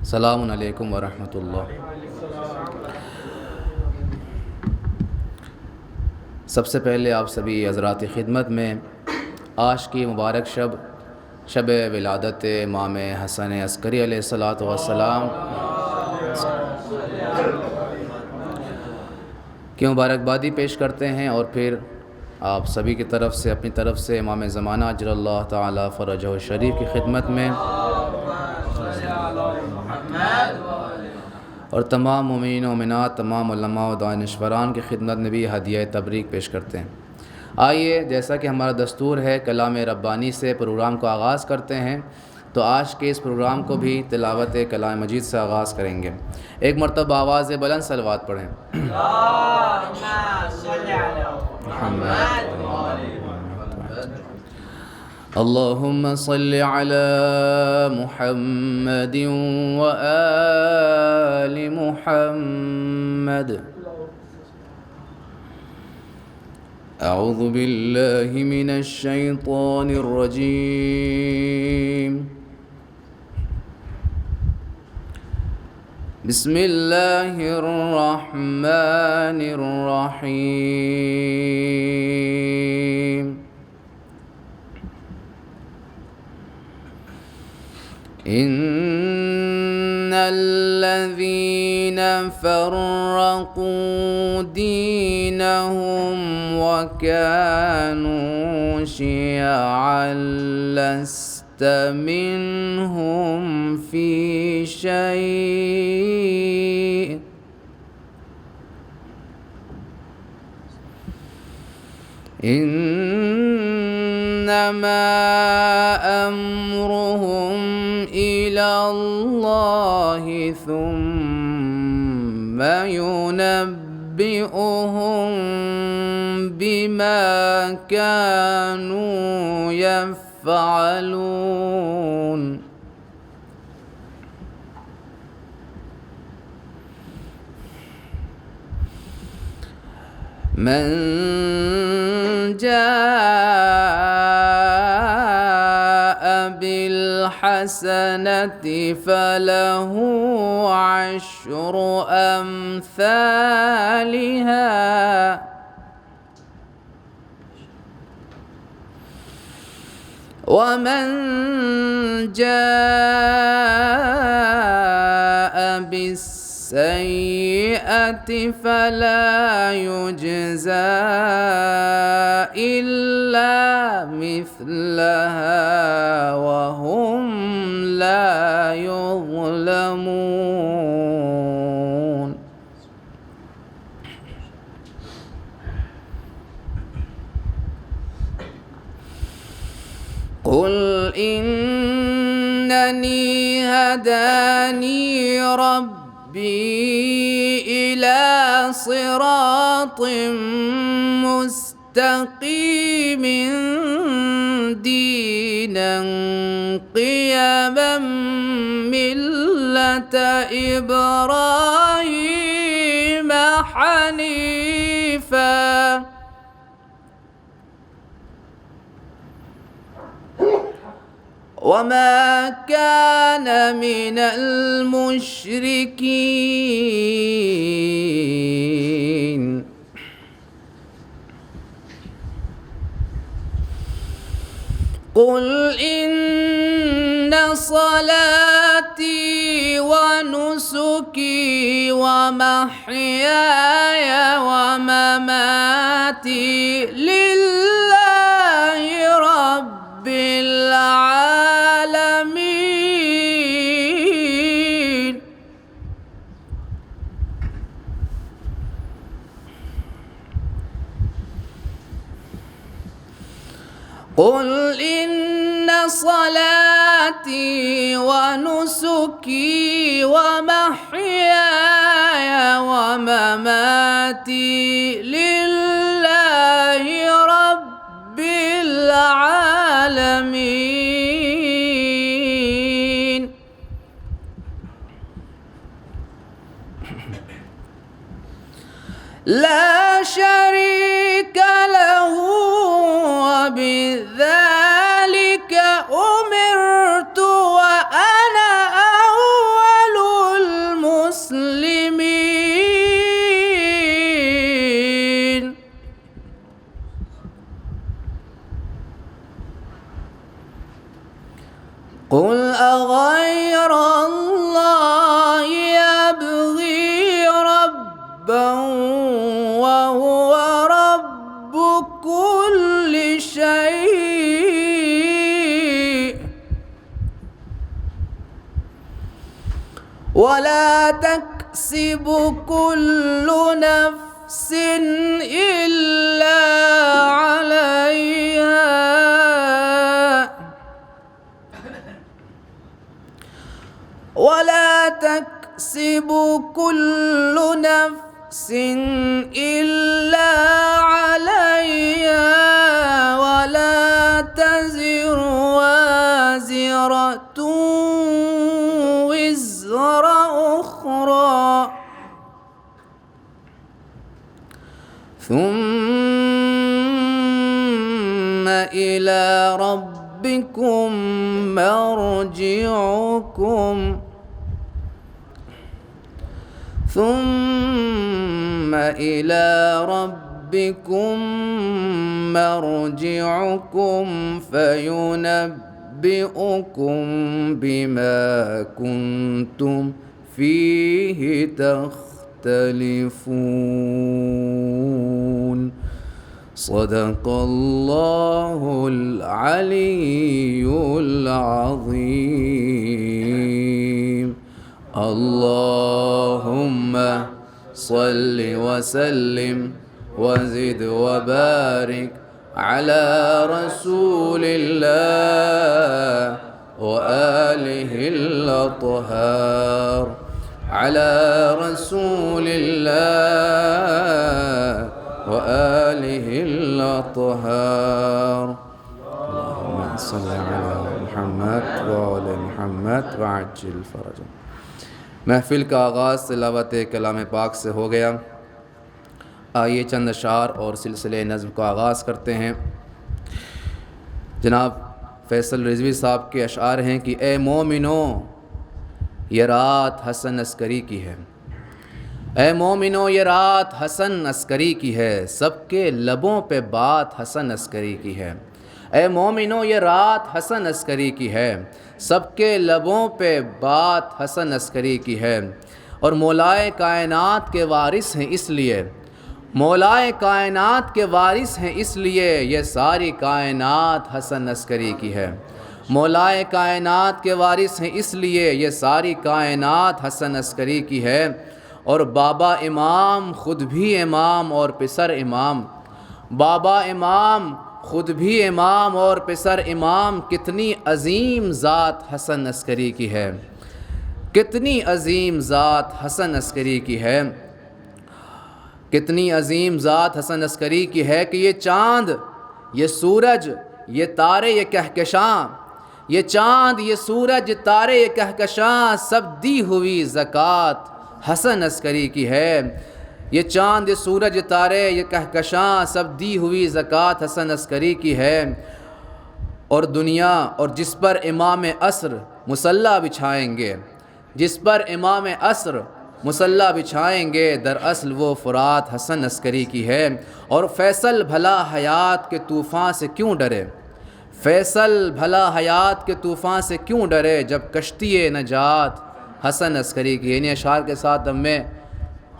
السلام علیکم ورحمۃ اللہ۔ سب سے پہلے آپ سبھی حضرات کی خدمت میں آج کی مبارک شب ولادت امام حسن عسکری علیہ الصلاۃ والسلام کی مبارکبادی پیش کرتے ہیں، اور پھر آپ سبھی کی طرف سے اپنی طرف سے امام زمانہ اجل اللہ تعالیٰ فرجہ الشریف کی خدمت میں اور تمام مومنین و مومنات، تمام علماء و دانشوران کی خدمت میں بھی ہدیہ تبریک پیش کرتے ہیں۔ آئیے، جیسا کہ ہمارا دستور ہے، کلام ربانی سے پروگرام کو آغاز کرتے ہیں، تو آج کے اس پروگرام کو بھی تلاوت کلام مجید سے آغاز کریں گے۔ ایک مرتبہ آواز بلند صلوات پڑھیں۔ اللہم صلی علی محمد وآل محمد۔ اعوذ باللہ من الشیطان الرجیم، بسم اللہ الرحمن الرحیم۔ ان الذین فرقوا دینہم وکانوا شیعا لست منہم فی شیء انما امرهم الى اللہ ثم ينبئهم بما كانوا يفعلون۔ من جاء بالحسنة فله عشر أمثالها ومن جاء بالسيئة فلا يجزى إلا مثلها وهم لا يظلمون۔ قل إنني هداني ربي إلى صراط مستقيم دينا قيما ملة إبراهيم حنيفا وما كان من المشركين۔ قل إن صلاتي ونسكي ومحياي ومماتي لله رب العالمين قل إن صلاتي ونسكي ومحياي ومماتي لله رب العالمين لا شريك له وبذلك أمرت وأنا أول ربا وهو رب كل شيء ولا تكسب كل نفس إلا عليها ولا تكسب كل نفس إلا عليها ولا تزر وازرة وزر أخرى ثم إلى ربكم مرجعكم ثم إلى ربكم مرجعكم فينبئكم بما كنتم فيه تختلفون صدق الله العلي العظيم اللهم صل وسلم وزد وبارك على رسول الله وآله الأطهار على رسول الله وآله الأطهار اللهم صل على محمد وآل محمد وعجل فرجا۔ محفل کا آغاز تلاوت کلام پاک سے ہو گیا۔ آئیے چند اشعار اور سلسلے نظم کا آغاز کرتے ہیں۔ جناب فیصل رضوی صاحب کے اشعار ہیں کہ اے مومنو یہ رات حسن عسکری کی ہے، اے مومنو یہ رات حسن عسکری کی ہے، سب کے لبوں پہ بات حسن عسکری کی ہے۔ اے مومنو یہ رات حسن عسکری کی ہے، سب کے لبوں پہ بات حسن عسکری کی ہے، اور مولائے کائنات کے وارث ہیں اس لیے، مولائے کائنات کے وارث ہیں اس لیے یہ ساری کائنات حسن عسکری کی ہے، مولائے کائنات کے وارث ہیں اس لیے یہ ساری کائنات حسن عسکری کی ہے۔ اور بابا امام خود بھی امام اور پسر امام، بابا امام خود بھی امام اور پسر امام، کتنی عظیم ذات حسن عسکری کی ہے، کتنی عظیم ذات حسن عسکری کی ہے، کتنی عظیم ذات حسن عسکری کی ہے کہ یہ چاند، یہ سورج، یہ تارے، یہ کہکشاں، یہ چاند، یہ سورج، یہ تارے، یہ کہکشاں، سب دی ہوئی زکوٰۃ حسن عسکری کی ہے۔ یہ چاند، یہ سورج، یہ تارے، یہ کہکشاں، سب دی ہوئی زکوٰۃ حسن عسکری کی ہے۔ اور دنیا، اور جس پر امام عصر مصلی بچھائیں گے، جس پر امام عصر مصلی بچھائیں گے، دراصل وہ فرات حسن عسکری کی ہے۔ اور فیصل بھلا حیات کے طوفان سے کیوں ڈرے، فیصل بھلا حیات کے طوفان سے کیوں ڈرے، جب کشتی نجات حسن عسکری کی ہے۔ انہیں اشعار کے ساتھ اب میں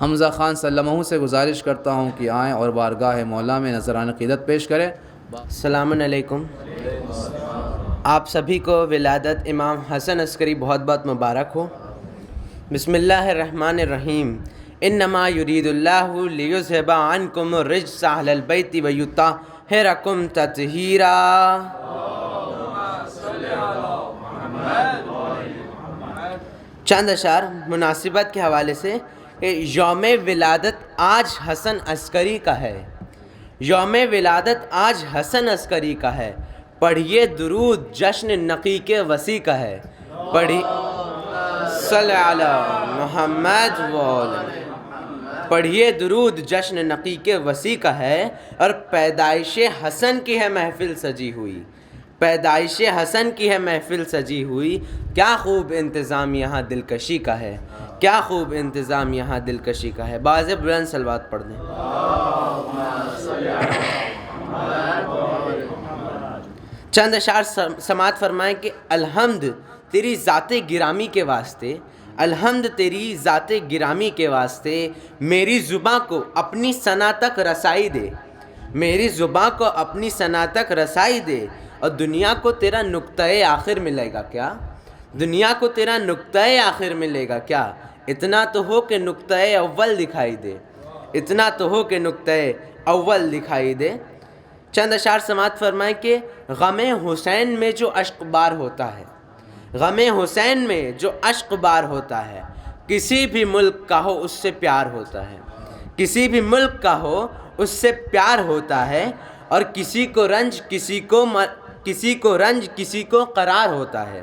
حمزہ خان صلی اللہ علیہ وسلم سے گزارش کرتا ہوں کہ آئیں اور بارگاہ مولا میں نذران عقیدت پیش کریں۔ السلام علیکم۔ آپ سبھی کو ولادت امام حسن عسکری بہت بہت مبارک ہو۔ بسم اللہ الرحمن الرحیم۔ انما یرید اللہ لیذھب عنکم الرجس اہل البیت ویطہرکم تطہیرا۔ چند اشعار مناسبت کے حوالے سے کہ یوم ولادت آج حسن عسکری کا ہے، یوم ولادت آج حسن عسکری کا ہے، پڑھیے درود جشن نقی کے وسیع کا ہے، صلی علی محمد پڑھیے درود جشن نقی کے وسیع کا ہے، اور پیدائش حسن کی ہے محفل سجی ہوئی، پیدائش حسن کی ہے محفل سجی ہوئی، کیا خوب انتظام یہاں دلکشی کا ہے، کیا خوب انتظام یہاں دلکشی کا ہے۔ باز بلند صلوات پڑھ دیں۔ چند اشعار سماعت فرمائیں کہ الحمد تیری ذات گرامی کے واسطے، الحمد تیری ذات گرامی کے واسطے میری زباں کو اپنی ثنا تک رسائی دے، میری زباں کو اپنی ثنا تک رسائی دے، اور دنیا کو تیرا نقطۂ آخر ملے گا کیا؟ دنیا کو تیرا نقطۂ آخر ملے گا کیا؟ اتنا تو ہو کہ نقطۂ اول دکھائی دے، اتنا تو ہو کہ نقطۂ اول دکھائی دے۔ چند اشعار سماعت فرمائیں کہ غم حسین میں جو اشک بار ہوتا ہے، غم حسین میں جو اشک بار ہوتا ہے، کسی بھی ملک کا ہو اس سے پیار ہوتا ہے، کسی بھی ملک کا ہو اس سے پیار ہوتا ہے، اور کسی کو رنج کسی کو قرار ہوتا ہے۔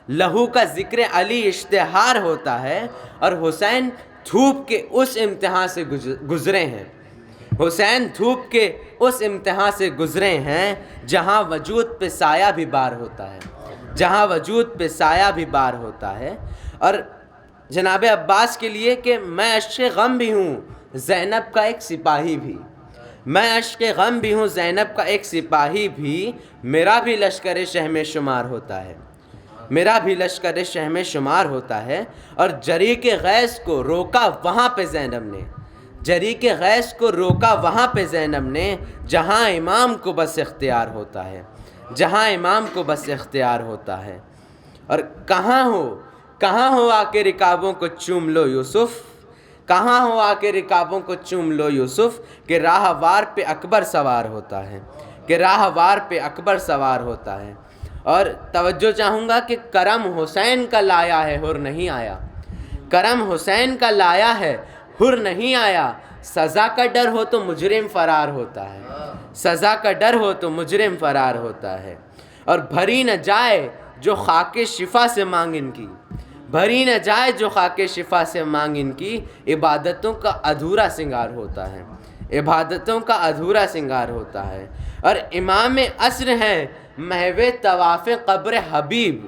لہو کا ذکر علی اشتہار ہوتا ہے، اور حسین دھوپ کے اس امتحان سے گزرے ہیں، حسین دھوپ کے اس امتحان سے گزرے ہیں جہاں وجود پہ سایہ بھی بار ہوتا ہے، جہاں وجود پہ سایہ بھی بار ہوتا ہے۔ اور جناب عباس کے لیے کہ میں عشق غم بھی ہوں زینب کا ایک سپاہی بھی، میں عشق غم بھی ہوں زینب کا ایک سپاہی بھی، میرا بھی لشکر شہم شمار ہوتا ہے، میرا بھی لشکر شہم شمار ہوتا ہے۔ اور جری کے غیث کو روکا وہاں پہ زینب نے، جری کے غیث کو روکا وہاں پہ زینب نے، جہاں امام کو بس اختیار ہوتا ہے، جہاں امام کو بس اختیار ہوتا ہے۔ اور کہاں ہو آ کے رکابوں کو چوم لو یوسف، کہاں ہو آ کے رکابوں کو چوم لو یوسف، کہ راہ وار پہ اکبر سوار ہوتا ہے، کہ راہ وار پہ اکبر سوار ہوتا ہے۔ اور توجہ چاہوں گا کہ کرم حسین کا لایا ہے حر نہیں آیا، کرم حسین کا لایا ہے حر نہیں آیا، سزا کا ڈر ہو تو مجرم فرار ہوتا ہے، سزا کا ڈر ہو تو مجرم فرار ہوتا ہے۔ اور بھری نہ جائے جو خاک شفا سے مانگ ان کی، بھری نہ جائے جو خاک شفا سے مانگ ان کی، عبادتوں کا ادھورا سنگار ہوتا ہے، عبادتوں کا ادھورا سنگار ہوتا ہے۔ اور امام عصر ہیں محو طواف قبر حبیب،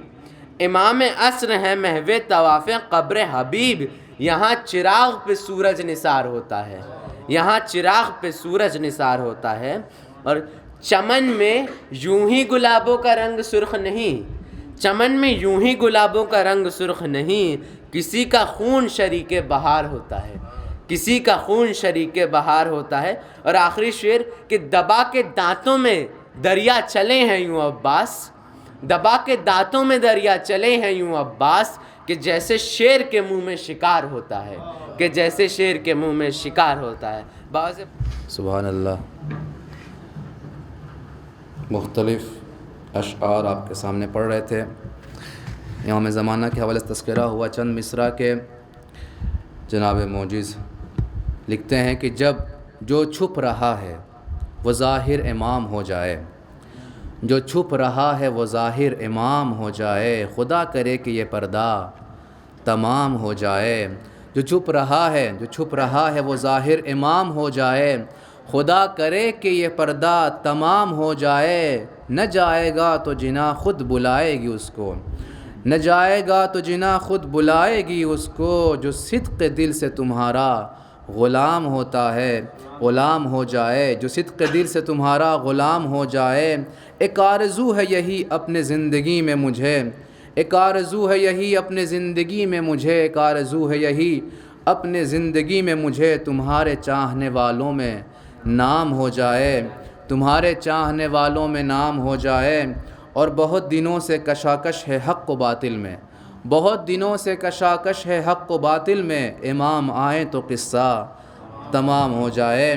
امام عصر ہیں محو طواف قبر حبیب، یہاں چراغ پہ سورج نثار ہوتا ہے، یہاں چراغ پہ سورج نثار ہوتا ہے۔ اور چمن میں یوں ہی گلابوں کا رنگ سرخ نہیں، چمن میں یوں ہی گلابوں کا رنگ سرخ نہیں، کسی کا خون شریک بہار ہوتا ہے، کسی کا خون شریک بہار ہوتا ہے۔ اور آخری شعر کہ دبا کے دانتوں میں دریا چلے ہیں یوں عباس، دبا کے دانتوں میں دریا چلے ہیں یوں عباس، کہ جیسے شیر کے منہ میں شکار ہوتا ہے، کہ جیسے شیر کے منہ میں شکار ہوتا ہے۔ سبحان اللہ۔ مختلف اشعار آپ کے سامنے پڑھ رہے تھے، امام زمانہ کے حوالے سے تذکرہ ہوا۔ چند مصرع کے جناب موجز لکھتے ہیں کہ جب جو چھپ رہا ہے وہ ظاہر امام ہو جائے، جو چھپ رہا ہے وہ ظاہر امام ہو جائے، خدا کرے کہ یہ پردہ تمام ہو جائے۔ جو چھپ رہا ہے وہ ظاہر امام ہو جائے، خدا کرے کہ یہ پردہ تمام ہو جائے۔ نہ جائے گا تو جنا خود بلائے گی اس کو، نہ جائے گا تو جنا خود بلائے گی اس کو، جو صدق دل سے تمہارا غلام ہوتا ہے غلام ہو جائے، جو صدق دل سے تمہارا غلام ہو جائے۔ ایک آرزو ہے یہی اپنے زندگی میں مجھے، ایک آرزو ہے یہی اپنے زندگی میں مجھے، ایک آرزو ہے یہی اپنے زندگی میں مجھے، تمہارے چاہنے والوں میں نام ہو جائے، تمہارے چاہنے والوں میں نام ہو جائے۔ اور بہت دنوں سے کشاکش ہے حق و باطل میں، بہت دنوں سے کشاکش ہے حق و باطل میں، امام آئیں تو قصہ تمام ہو جائے،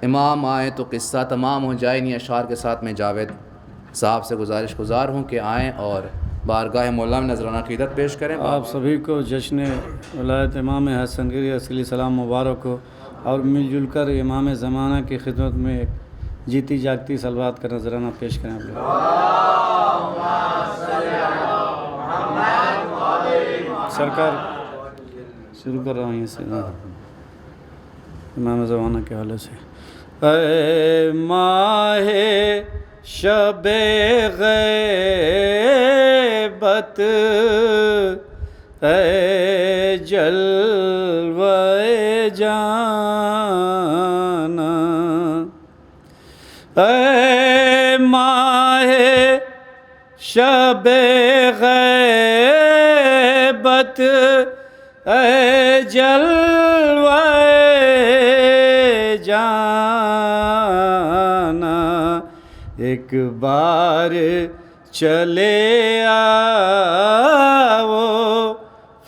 امام آئیں تو قصہ تمام ہو جائے۔ انہی اشعار کے ساتھ میں جاوید صاحب سے گزار ہوں کہ آئیں اور بارگاہ مولا میں نذرانہ عقیدت پیش کریں۔ آپ سبھی کو جشن ولایت امام حسن گیری علیہ السلام مبارک ہو، اور مل جل کر امام زمانہ کی خدمت میں جیتی جاگتی صلوات کا نذرانہ پیش کریں۔ سرکار شروع کر رہا ہوں یہ سے امام زمانہ کے حوالے سے۔ اے ماہ شب غیبت، اے جلوہ جانا، اے ماہ شب غیبت، بت اے جلوہ جانا ایک بار چلے آؤ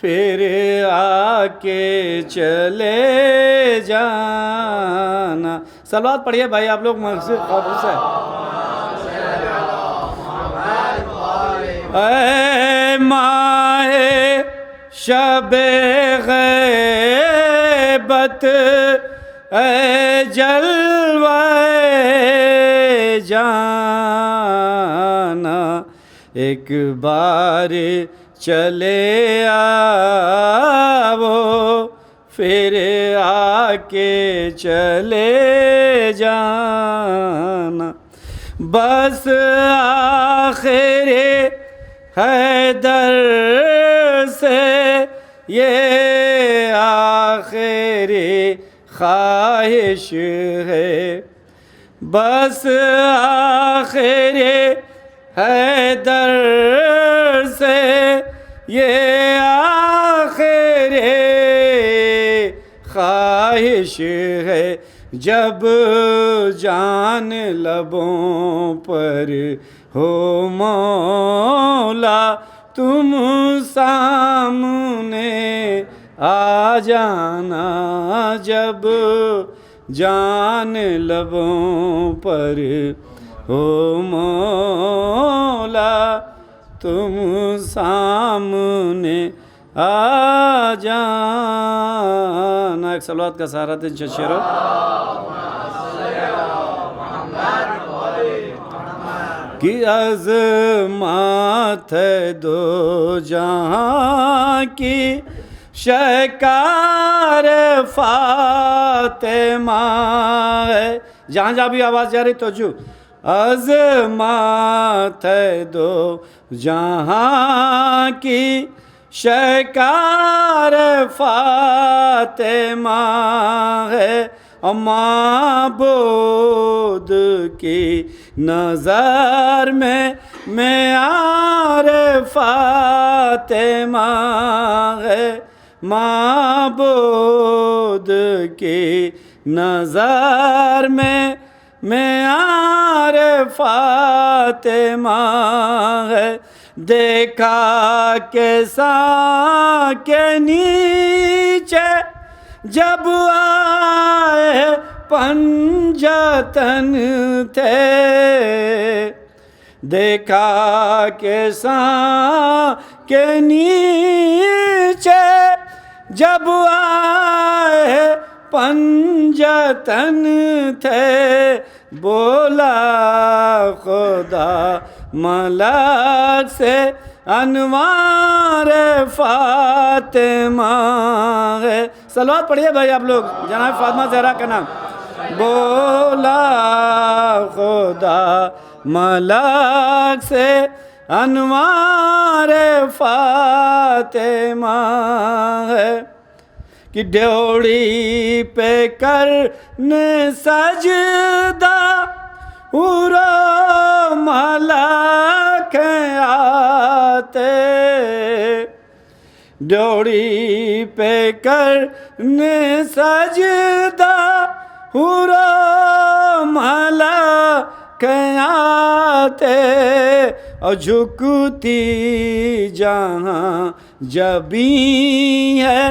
پھر آ کے چلے جانا. صلوات پڑھیے بھائی آپ لوگ مقصد قابل سے. اے ماہ شب غیبت اے جلوہ جانا ایک بار چلے آؤ پھر آ کے چلے جانا. بس آخر حیدر سے یہ آخری خواہش ہے. بس آخری حیدر سے یہ آخری خواہش ہے. جب جان لبوں پر ہو مولا تم سامنے آ جانا. جب جان لبوں پر ہو مولا تم سامنے آ جانا. ایک صلوات کا سہارا دیں شیرو. کی عظمت ہے دو جہاں کی شکار فاطمہ ہے. جہاں جہاں بھی آواز جا رہی توجہ. عظمت ہے دو جہاں کی شکار فاطمہ ہے. معبود کی نظر میں معیار فاطمہ ہے. معبود کی نظر میں معیار فاطمہ ہے. دیکھا کیسا کے نیچے جب آئے پنجتن تھے. دیکھا کیسا کے نیچے جب آئے پنجتن تھے. بولا خدا ملک سے انوار فاطمہ ہے. صلوات پڑھیے بھائی آپ لوگ جناب فاطمہ زہرا کا نام. بولا خدا ملک سے انوار فاطمہ ہے. کہ ڈیوڑی پہ کرنے سجدہ حورو ملک آتے. ڈیوڑی پہ کرنے سجدہ حورو ملک آتے. اور جھکتی جہاں جبی ہے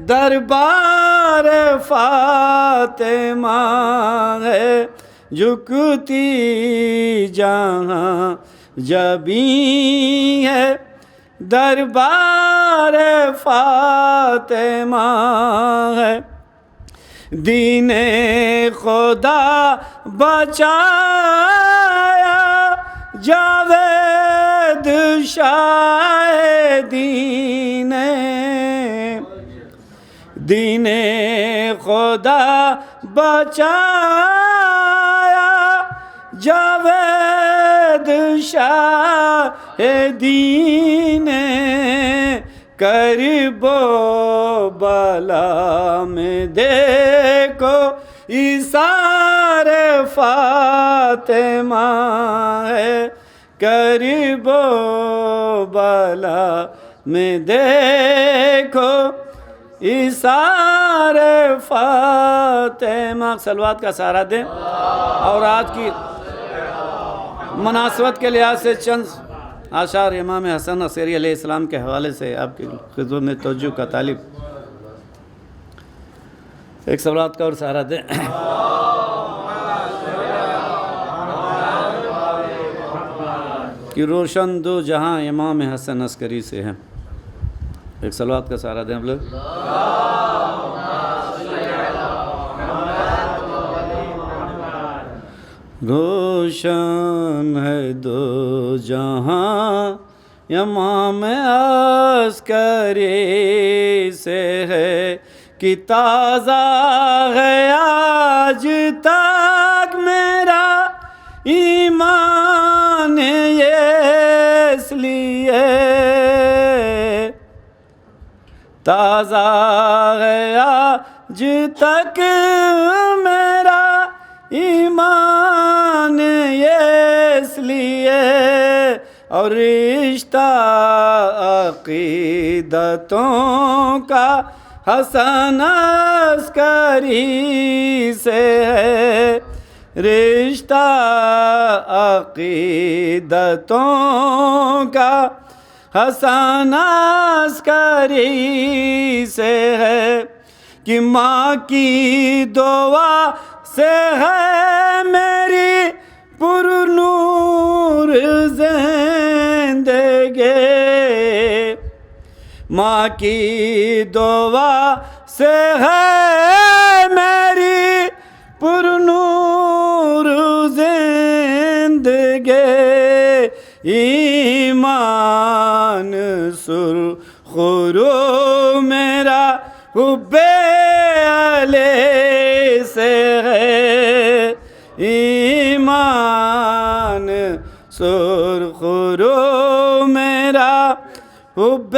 دربار فاطمہ ہے. جھکتی جہاں جبی ہے دربار فاطمہ ہے. دین خدا بچایا جاوید شاہ دین. دین خدا بچایا جاوید شاہ دین. کرب و بلا میں دیکھو ایثار فاطمہ ہے. کرب و بلا میں دیکھو ایثار فاطمہ. صلوات کا سہارا دیں. اور آج کی مناسبت کے لحاظ سے چند اشعار امام حسن عسکری علیہ السلام کے حوالے سے آپ کی خدمت میں توجہ کا طالب. ایک صلوات کا اور سہارا دیں. کہ روشن دو جہاں امام حسن عسکری سے ہیں. ایک صلوات کا سہارا دیں ہم لوگ. روشن ہے دو جہاں امام عسکری سے ہے کہ تازہ ہے آج تک میرا ایمان یہ اس لیے تازہ ہے آج تک میرا ایمان یہ اس لیے اور رشتہ عقیدتوں کا حسن عسکری سے ہے. رشتہ عقیدتوں کا حسن عسکری سے ہے کہ ماں کی دعا سے ہے میری پر نور زندگی. ماں کی دعا سے ہے میری پر نور زندگی. ایمان سرخرو میرا حب علی سے ہے. ایمان سرخرو میرا حب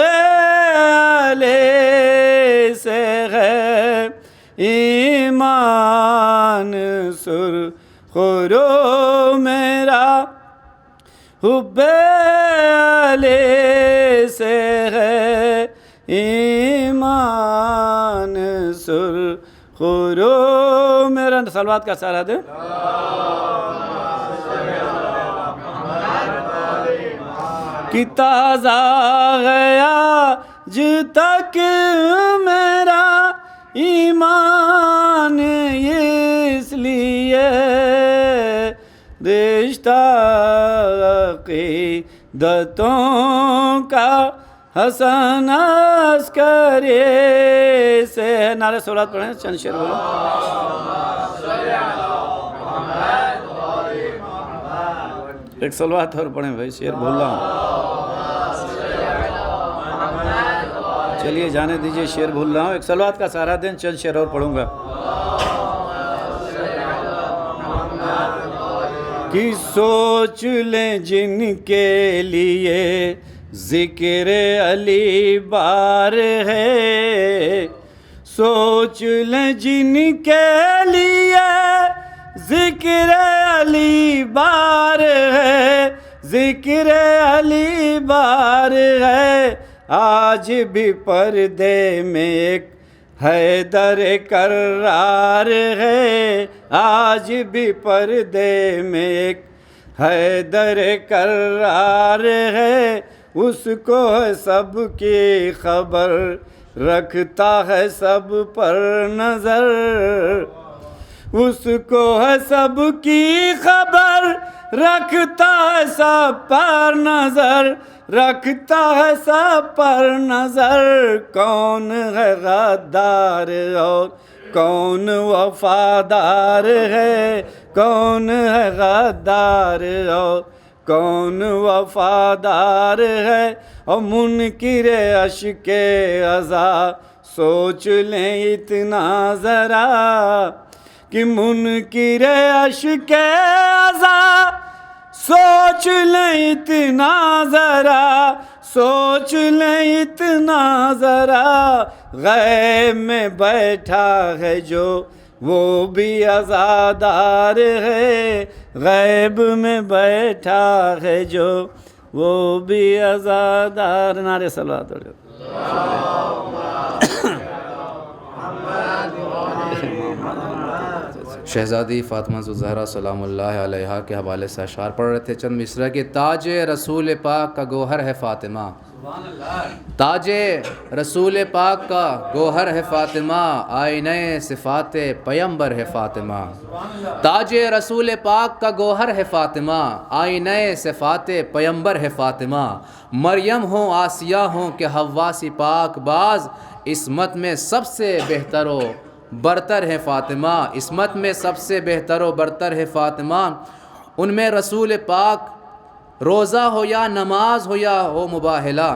علی سے ہے. ایمان سرخرو میرا حب علی سے ہے. ایمان سرخرو میرا. صلوات کا سہارا دیں. کہ تازہ گیا جب تک میرا ایمان یہ اس لیے رشتہ عقیدتوں کا حسن عسکری سے. نعرہ صلوات پڑھیں. چند شعر بولو. ایک صلوات اور پڑھیں بھائی. شعر بھول رہا ہوں. چلیے جانے دیجئے. شعر بھول رہا ہوں. ایک صلوات کا سہارا دیں. چند شعر اور پڑھوں گا. کہ سوچ لیں جن کے لیے ذکر علی بار ہے. سوچ لیں جن کے لیے ذکر علی بار ہے. ذکر علی بار ہے. آج بھی پردے میں ایک حیدر کرار ہے. آج بھی پردے میں ایک حیدر کرار ہے. اس کو ہے سب کی خبر رکھتا ہے سب پر نظر. اس کو ہے سب کی خبر رکھتا ہے سب پر نظر. رکھتا ہے سب پر نظر. کون ہے غدار اور کون وفادار ہے. کون ہے غدار اور کون وفادار ہے. اور منکر اشک عزا سوچ لیں اتنا ذرا کہ منکر اشک عزا سوچ لیں اتنا ذرا. سوچ لیں اتنا ذرا. غیب میں بیٹھا ہے جو وہ بھی عزادار ہے. غیب میں بیٹھا ہے جو وہ بھی عزادار. نعرے صلوات. شہزادی فاطمہ الزہرا سلام اللہ علیہا کے حوالے سے اشعار پڑھ رہے تھے. چند مصرع کہ تاج رسول پاک کا گوہر ہے فاطمہ. تاج رسول پاک کا گوہر ہے فاطمہ، آئینہ صفات پیمبر ہے فاطمہ. تاج رسول پاک کا گوہر ہے فاطمہ، آئینہ صفات پیمبر ہے فاطمہ. مریم ہوں آسیہ ہوں کہ حوا سی پاک باز، عصمت میں سب سے بہتر و برتر ہے فاطمہ. عصمت میں سب سے بہتر و برتر ہے فاطمہ. ان میں رسول پاک روزہ ہو یا نماز ہو یا ہو مباہلہ،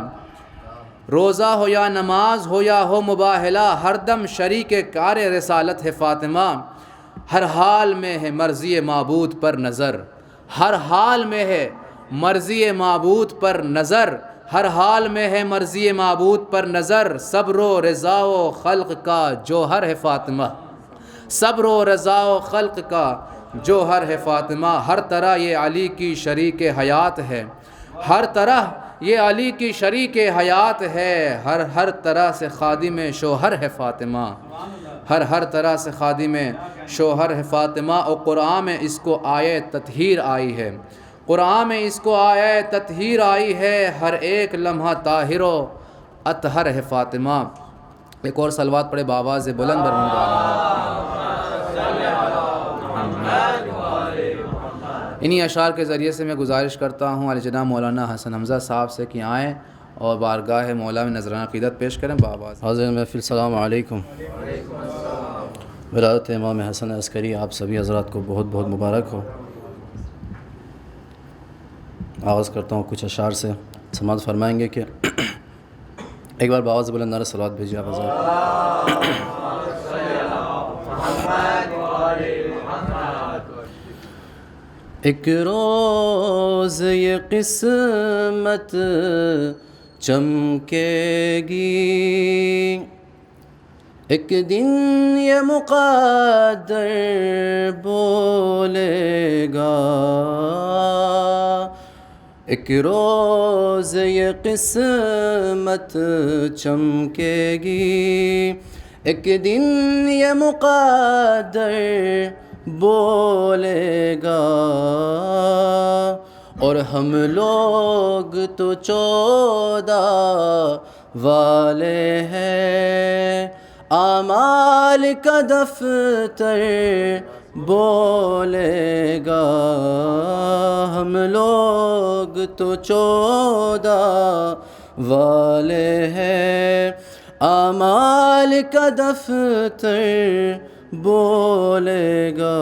روزہ ہو یا نماز ہو یا ہو مباہلہ، ہر دم شریک کار رسالت ہے فاطمہ. ہر حال میں ہے مرضی معبود پر نظر، ہر حال میں ہے مرضی معبود پر نظر، ہر حال میں ہے مرضی معبود پر نظر. صبر و رضا و خلق کا جوہر ہے فاطمہ، صبر و رضا و خلق کا جوہر ہے فاطمہ. ہر طرح یہ علی کی شریک حیات ہے، ہر طرح یہ علی کی شریک حیات ہے. ہر طرح سے خادم شوہر ہے فاطمہ، ہر طرح سے خادم شوہر ہے فاطمہ. اور قرآن میں اس کو آیے تطہیر آئی ہے، قرآن میں اس کو آیے تطہیر آئی ہے. ہر ایک لمحہ طاہر و اطہر ہے فاطمہ. ایک اور صلوات پڑھے بآواز بلند برہم. انہی اشعار کے ذریعے سے میں گزارش کرتا ہوں علی جناب مولانا حسن حمزہ صاحب سے کہ آئیں اور بارگاہ مولا میں نذرانہ عقیدت پیش کریں بآواز. حاضرین محفل السلام علیکم. ولادت امام حسن عسکری آپ سبھی حضرات کو بہت بہت مبارک ہو. آغاز کرتا ہوں کچھ اشعار سے. سماعت فرمائیں گے کہ ایک بار بآواز بلند نعرہ صلوات بھیجیے آپ حضرات. ایک روز یہ قسمت چمکے گی، ایک دن یہ مقدر بولے گا. ایک روز یہ قسمت چمکے گی، ایک دن یہ مقدر بولے گا. اور ہم لوگ تو 14 والے ہیں، اعمال کا دفتر بولے گا. ہم لوگ تو 14 والے ہیں، اعمال کا دفتر بولے گا.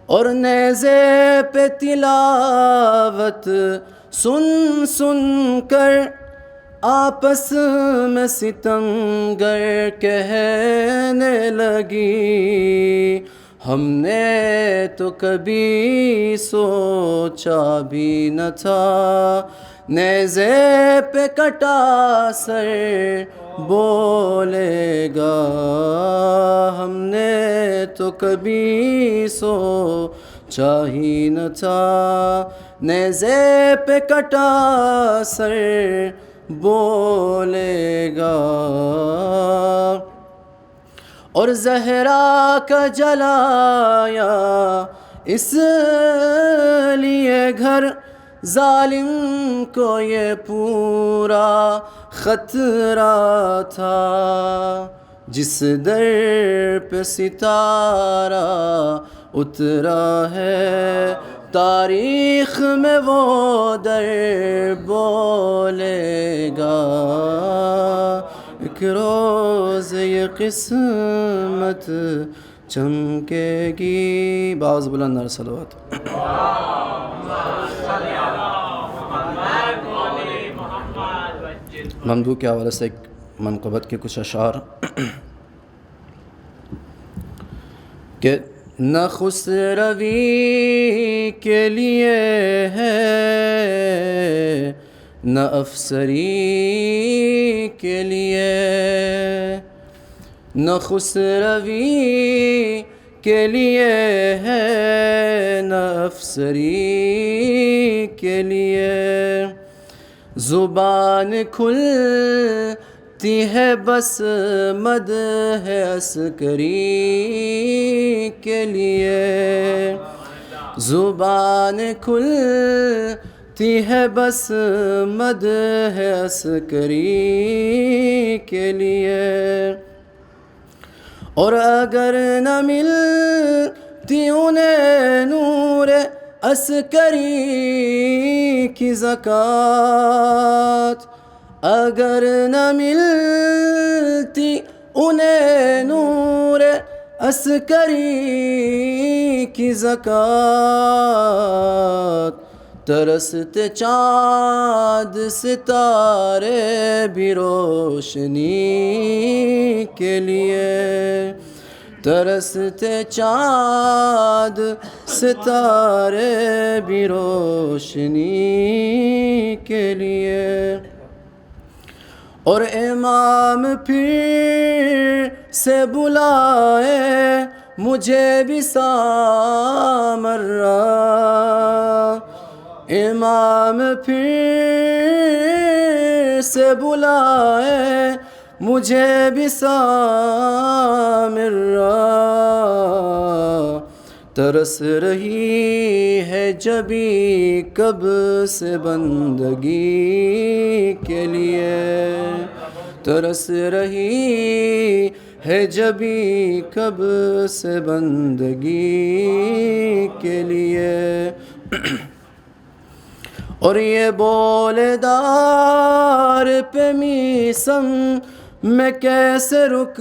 اور نیزے پہ تلاوت سن سن کر آپس میں ستمگر کہنے لگی، ہم نے تو کبھی سوچا بھی نہ تھا نیزے پہ کٹا سر بولے گا. ہم نے تو کبھی سوچا ہی نہ تھا نیزے پہ کٹا سر بولے گا. اور زہرا کا جلایا اس لیے گھر، ظالم کو یہ پورا خطرہ تھا. جس در پہ ستارہ اترا ہے، تاریخ میں وہ در بولے گا. ایک روز یہ قسمت چمکے گی. باز بلند نعرہ صلوات. ممدوح کے حوالے سے ایک منقبت کے کچھ اشعار کہ نہ خسروی کے لیے ہے نہ افسری کے لیے، نہ خسروی کے لیے ہے نہ افسری کے لیے، زبان کھلتی ہے بس مدح عسکری کے لیے، زبان کھلتی ہے بس مدح عسکری کے لیے، اور اگر نہ ملتی انہیں نور عسکری کی زکوٰۃ، اگر نہ ملتی انہیں نور عسکری کی زکوٰۃ، ترستے چاند ستارے بھی روشنی کے لیے، ترستے چاند ستارے بھی روشنی کے لیے، اور امام پھر سے بلائے مجھے بھی سامرا، امام پھر سے بلائے مجھے بھی سامرا، ترس رہی ہے جبھی کب سے بندگی کے لیے، ترس رہی ہے جبھی کب سے بندگی کے لیے، اور یہ بولے دار پہ میسم میں کیسے رک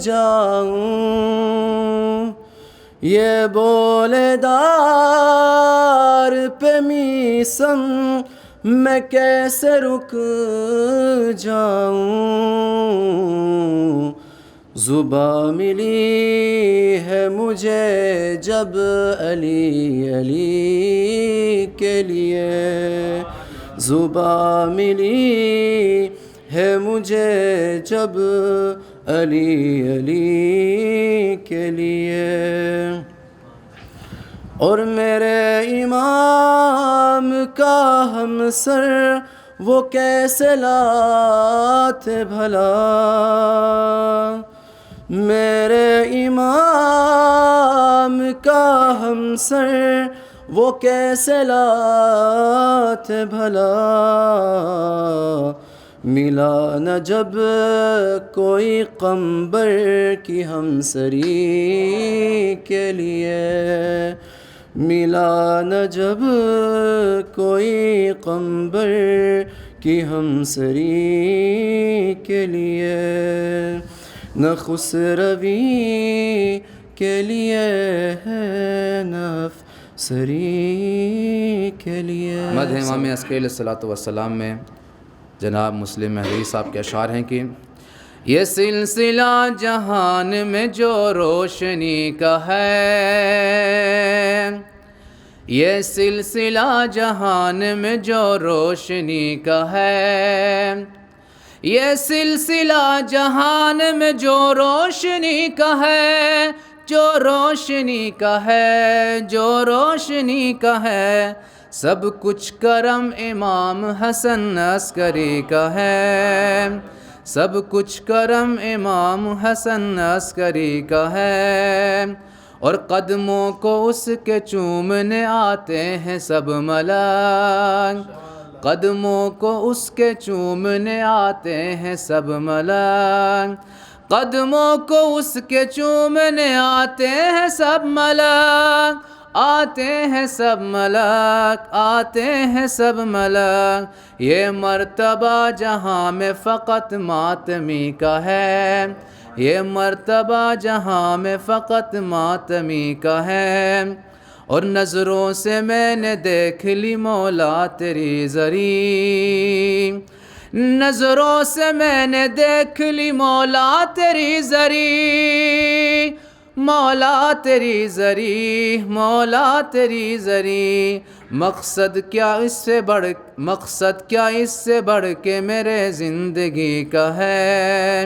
جاؤں، یہ بولے دار پہ میسم میں کیسے رک جاؤں، زباں ملی ہے مجھے جب علی علی کے لیے، زباں ملی ہے مجھے جب علی علی کے لیے، اور میرے امام کا ہمسر وہ کیسے لاتے بھلا، میرے امام کا ہمسر وہ کیسے لاتے بھلا، ملا نہ جب کوئی قمبر کی ہمسری کے لیے، ملا نہ جب کوئی قمبر کی ہمسری کے لیے، نہ خسروی کے لیے ہے نہ افسری کے لیے۔ مدح امام عسکری علیہ الصلوۃ والسلام میں جناب مسلم مہدوی صاحب کے اشعار ہیں کہ یہ سلسلہ جہان میں جو روشنی کا ہے، یہ سلسلہ جہان میں جو روشنی کا ہے، یہ سلسلہ جہان میں جو روشنی کا ہے، جو روشنی کا ہے، جو روشنی کا ہے، سب کچھ کرم امام حسن عسکری کا ہے، سب کچھ کرم امام حسن عسکری کا ہے، اور قدموں کو اس کے چومنے آتے ہیں سب ملائک، قدموں کو اس کے چومنے آتے ہیں سب ملائک، قدموں کو اس کے چومنے آتے ہیں سب ملائک، آتے ہیں سب ملائک، آتے ہیں سب ملائک، یہ مرتبہ جہاں میں فقط ماتمی کا ہے، یہ مرتبہ جہاں میں فقط ماتمی کا ہے، اور نظروں سے میں نے دیکھ لی مولا تیری زری، نظروں سے میں نے دیکھ لی مولا تیری زری، مولا تیری زری، مولا تیری زری، مقصد کیا اس سے بڑھ کے میرے زندگی کا ہے،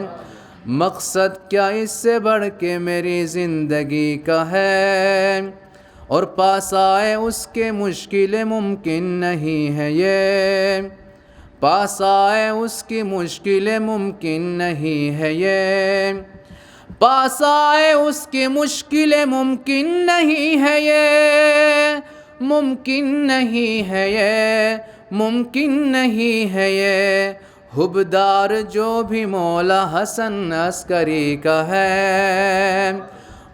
مقصد کیا اس سے بڑھ کے میری زندگی کا ہے، اور پاس آئے اس کے مشکل ممکن نہیں ہے یہ، پاس آئے اس کی مشکل ممکن نہیں ہے یہ، پاس آئے اس کی مشکل ممکن نہیں ہے یہ، ممکن نہیں ہے یہ، ممکن نہیں ہے یہ، حبدار جو بھی مولا حسن عسکری کا ہے،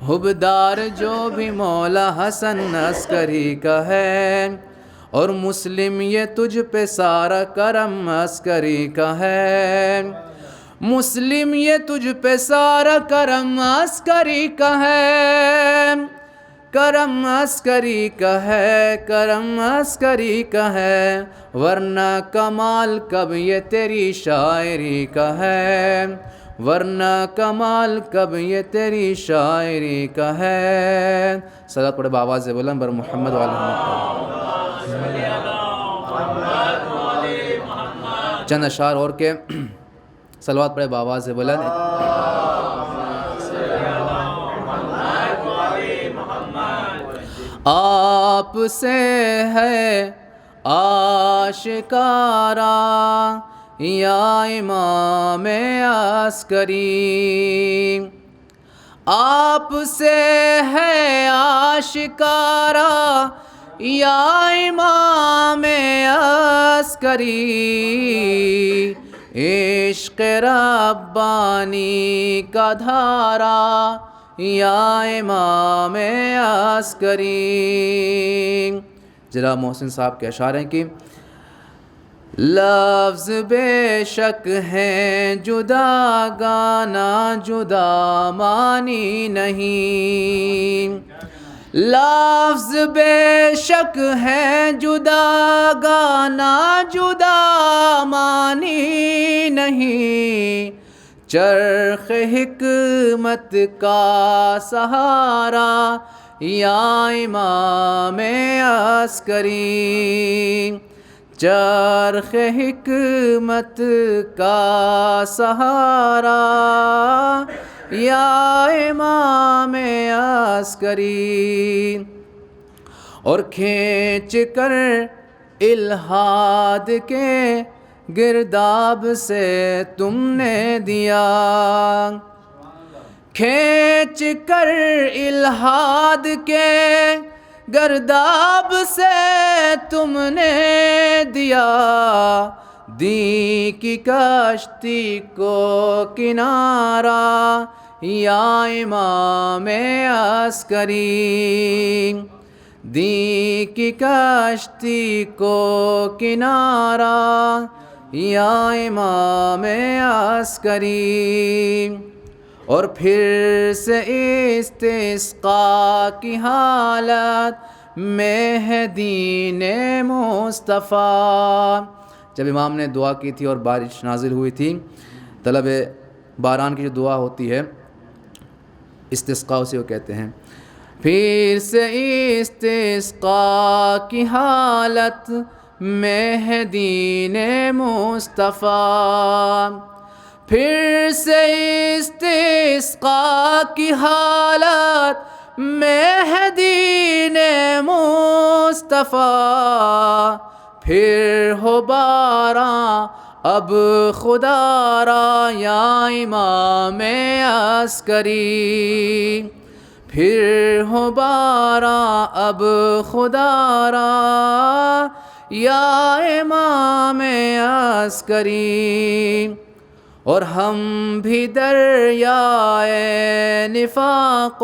حبدار جو بھی مولا حسن عسکری کا ہے، اور مسلم یہ تجھ پہ سارا کرم عسکری کا ہے، مسلم یہ تجھ پہ سارا کرم عسکری کا ہے، کرم عسکری کا ہے، کرم عسکری کا ہے، ورنہ کمال کب یہ تیری شاعری کا ہے، ورنہ کمال کب یہ تیری شاعری کا ہے۔ صلوات پڑھے بآواز بلند بر محمد وعلی محمد۔ چند اشعار اور کے صلوات پڑھے بآواز بلند۔ آپ سے ہے آشکارا یا امام عسکری، آپ سے ہے آشکارا یا امام عسکری، عشق ربانی کا دھارا یا امام عسکری۔ جناب محسن صاحب کے اشعار ہیں کہ لفظ بے شک ہیں جدا گانا جدا معنی نہیں، لفظ بے شک ہے جدا گانا جدا معنی نہیں، چرخ حکمت کا سہارا یا امام عسکری، چرخ حکمت کا سہارا یا امام عسکری، اور کھینچ کر الہاد کے گرداب سے تم نے دیا، کھینچ کر الہاد کے گرداب سے تم نے دیا، دی کی کشتی کو کنارہ یا امام عسکری، دی کی کشتی کو کنارہ یا امام عسکری، اور پھر سے استسقاء کی حالت میں ہے دین مصطفیٰ۔ جب امام نے دعا کی تھی اور بارش نازل ہوئی تھی، طلب باران کی جو دعا ہوتی ہے استسقاء اسے وہ کہتے ہیں، پھر سے استسقاء کی حالت میں ہے دین مصطفیٰ، پھر سے استسقاء کی حالت میں ہے دین مصطفیٰ، پھر ہو باراں اب خدا را یا امام عسکری، پھر ہو باراں اب خدا را یا امام عسکری، اور ہم بھی دریائے نفاق و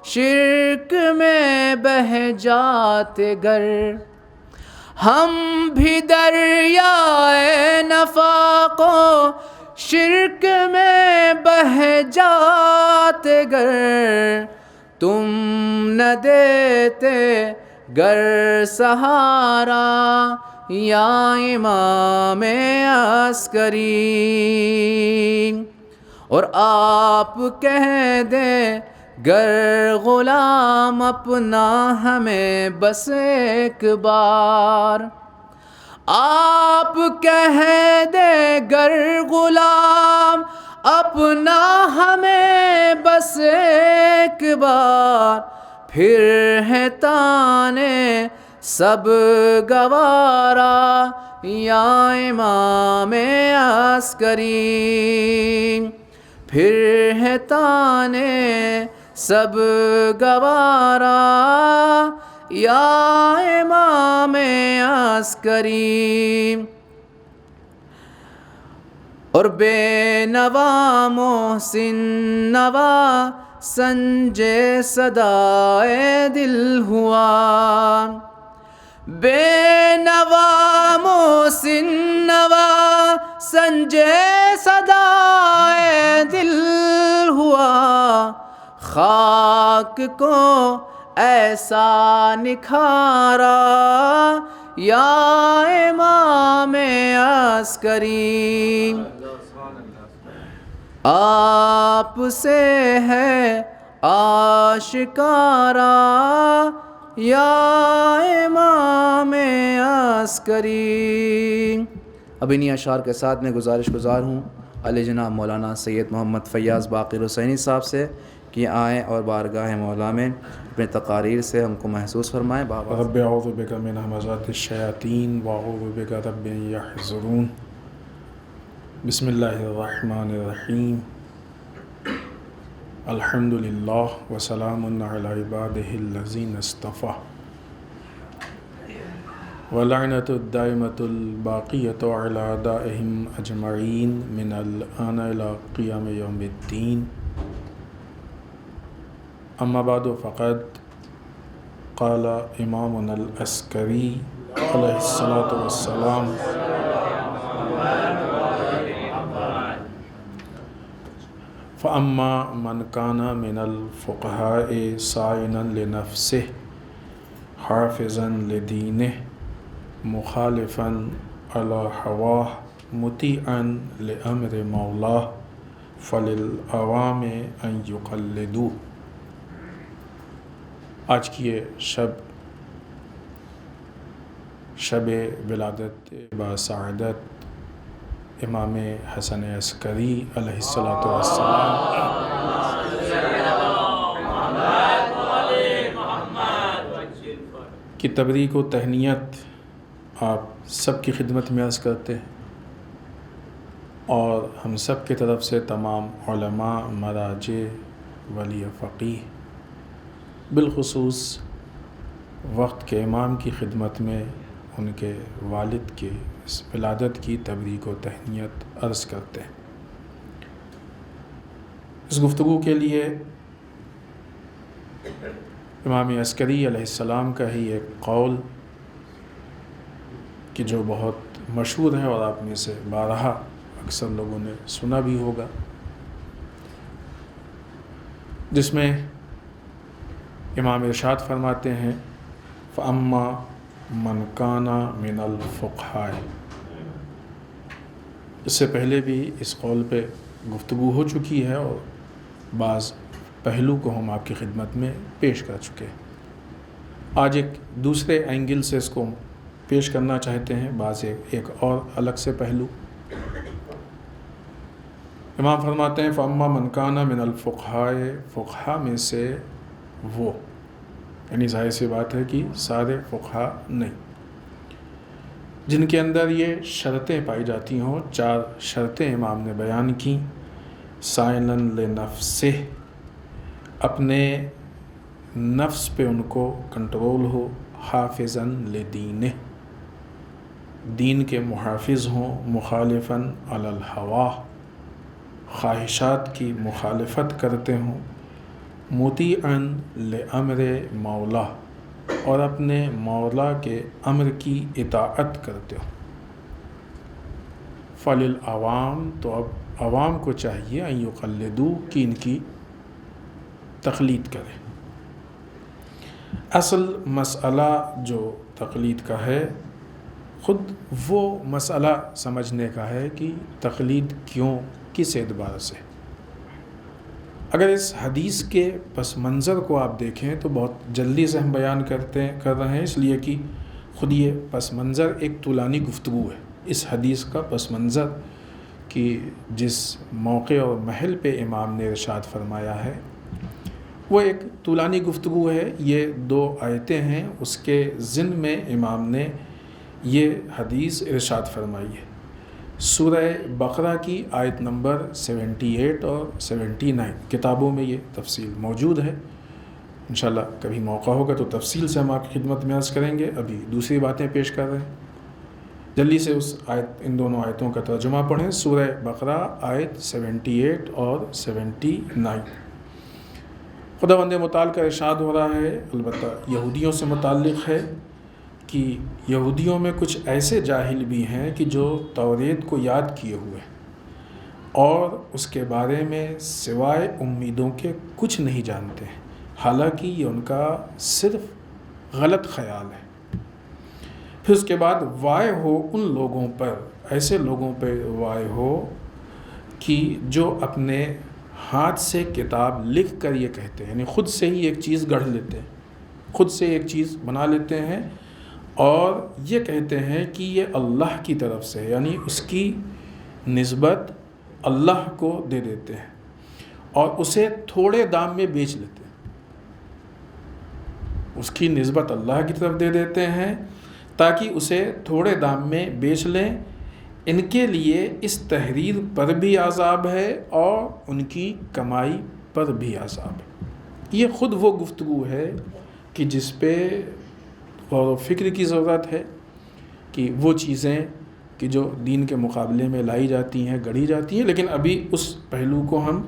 شرک میں بہہ جاتے گر، ہم بھی دریائے نفاق و شرک میں بہہ جاتے گر، تم نہ دیتے گر سہارا یا امام عسکری، اور آپ کہہ دیں گر غلام اپنا ہمیں بس ایک بار، آپ کہہ دیں گر غلام اپنا ہمیں بس ایک بار، پھر ہے تانے سب گوارا یا امام عسکری، پھر ہے تانے سب گوارا یا امام عسکری۔ اور بے نوا محسن نوا سنجے صدائے دل ہوا، بے نوا محسن نوا سنجے صدائے دل ہوا، خاک کو ایسا نکھارا یا امام عسکری، آپ سے ہے آشکارا یا امام عسکری۔ اب انہی اشعار کے ساتھ میں گزار ہوں علی جناب مولانا سید محمد فیاض باقر حسینی صاحب سے کہ آئیں اور بارگاہ مولا میں اپنے تقاریر سے ہم کو محسوس فرمائیں۔ رب اعوذ بک من همزات الشیاطین واعوذ بک رب یحضرون۔ بسم اللہ الرحمن الرحیم۔ الحمد للہ وسلام علی عبادہ الذین اصطفیٰ، ولعنۃ الدائمۃ الباقیۃ علی اعدائہم اجمعین من الآن الی قیام یوم الدین۔ اما بعد فقد قال امامنا العسکری علیہ الصلاۃ والسلام فَأَمَّا مَنْ كَانَ مِنَ الْفُقَهَاءِ صَائِنًا لِنَفْسِهِ حَافِظًا لِدِينِهِ مُخَالِفًا عَلَى هَوَاهِ مُطِيعًا لِأَمْرِ مَوْلَاهِ فَلِلْعَوَامِ أَنْ يُقَلِّدُوهُ۔ آج کی یہ شب ولادت باسعادت امام حسن عسکری علیہ الصلاۃ والسلام کی تبریک و تہنیت آپ سب کی خدمت میں عرض کرتے ہیں، اور ہم سب کی طرف سے تمام علماء، مراجع، ولی فقیہ، بالخصوص وقت کے امام کی خدمت میں ان کے والد کے اس ولادت کی تبریک و تہنیت عرض کرتے ہیں۔ اس گفتگو کے لیے امام عسکری علیہ السلام کا ہی ایک قول کہ جو بہت مشہور ہے اور آپ میں سے بارہا اکثر لوگوں نے سنا بھی ہوگا، جس میں امام ارشاد فرماتے ہیں فَأَمَّا مَنْ كَانَ مِنَ الْفُقَهَاءِ۔ اس سے پہلے بھی اس قول پہ گفتگو ہو چکی ہے اور بعض پہلو کو ہم آپ کی خدمت میں پیش کر چکے ہیں۔ آج ایک دوسرے اینگل سے اس کو پیش کرنا چاہتے ہیں، بعض ایک اور الگ سے پہلو۔ امام فرماتے ہیں فَأَمَّا مَنْ كَانَ مِنَ الْفُقَهَاءِ، فقہا میں سے وہ، یعنی ظاہر سی بات ہے کہ سارے فقہا نہیں، جن کے اندر یہ شرطیں پائی جاتی ہوں، 4 شرطیں امام نے بیان کی۔ سائنن لنفسہ، اپنے نفس پہ ان کو کنٹرول ہو، حافظاً لدینہ، دین کے محافظ ہوں، مخالفاً علی الہوا، خواہشات کی مخالفت کرتے ہوں، مطیعاً لامر مولا، اور اپنے مولا کے امر کی اطاعت کرتے ہو۔ فللعوام، تو اب عوام کو چاہیے ان یقلدو، کہ ان کی تقلید کریں۔ اصل مسئلہ جو تقلید کا ہے، خود وہ مسئلہ سمجھنے کا ہے کہ تقلید کیوں، کس اعتبار سے۔ اگر اس حدیث کے پس منظر کو آپ دیکھیں تو بہت جلدی سے ہم بیان کر رہے ہیں، اس لیے کہ خود یہ پس منظر ایک طولانی گفتگو ہے۔ اس حدیث کا پس منظر کہ جس موقع اور محل پہ امام نے ارشاد فرمایا ہے وہ ایک طولانی گفتگو ہے. یہ 2 آیتیں ہیں, اس کے ضمن میں امام نے یہ حدیث ارشاد فرمائی ہے. سورہ بقرہ کی آیت نمبر 78 اور 79 کتابوں میں یہ تفصیل موجود ہے. انشاءاللہ کبھی موقع ہوگا تو تفصیل سے ہم آپ کی خدمت میں عرض کریں گے. ابھی دوسری باتیں پیش کر رہے ہیں. جلدی سے اس آیت, ان دونوں آیتوں کا ترجمہ پڑھیں. سورہ بقرہ آیت 78 اور 79. خداوند متعال کا ارشاد ہو رہا ہے, البتہ یہودیوں سے متعلق ہے, کہ یہودیوں میں کچھ ایسے جاہل بھی ہیں کہ جو توریت کو یاد کیے ہوئے اور اس کے بارے میں سوائے امیدوں کے کچھ نہیں جانتے ہیں, حالانکہ یہ ان کا صرف غلط خیال ہے. پھر اس کے بعد وائے ہو ان لوگوں پر, ایسے لوگوں پہ وائے ہو کہ جو اپنے ہاتھ سے کتاب لکھ کر یہ کہتے ہیں, یعنی خود سے ہی ایک چیز گڑھ لیتے ہیں, خود سے ایک چیز بنا لیتے ہیں اور یہ کہتے ہیں کہ یہ اللہ کی طرف سے, یعنی اس کی نسبت اللہ کو دے دیتے ہیں اور اسے تھوڑے دام میں بیچ لیتے ہیں. اس کی نسبت اللہ کی طرف دے دیتے ہیں تاکہ اسے تھوڑے دام میں بیچ لیں. ان کے لیے اس تحریر پر بھی عذاب ہے اور ان کی کمائی پر بھی عذاب ہے. یہ خود وہ گفتگو ہے کہ جس پہ غور و فکر کی ضرورت ہے, کہ وہ چیزیں کہ جو دین کے مقابلے میں لائی جاتی ہیں, گڑھی جاتی ہیں, لیکن ابھی اس پہلو کو ہم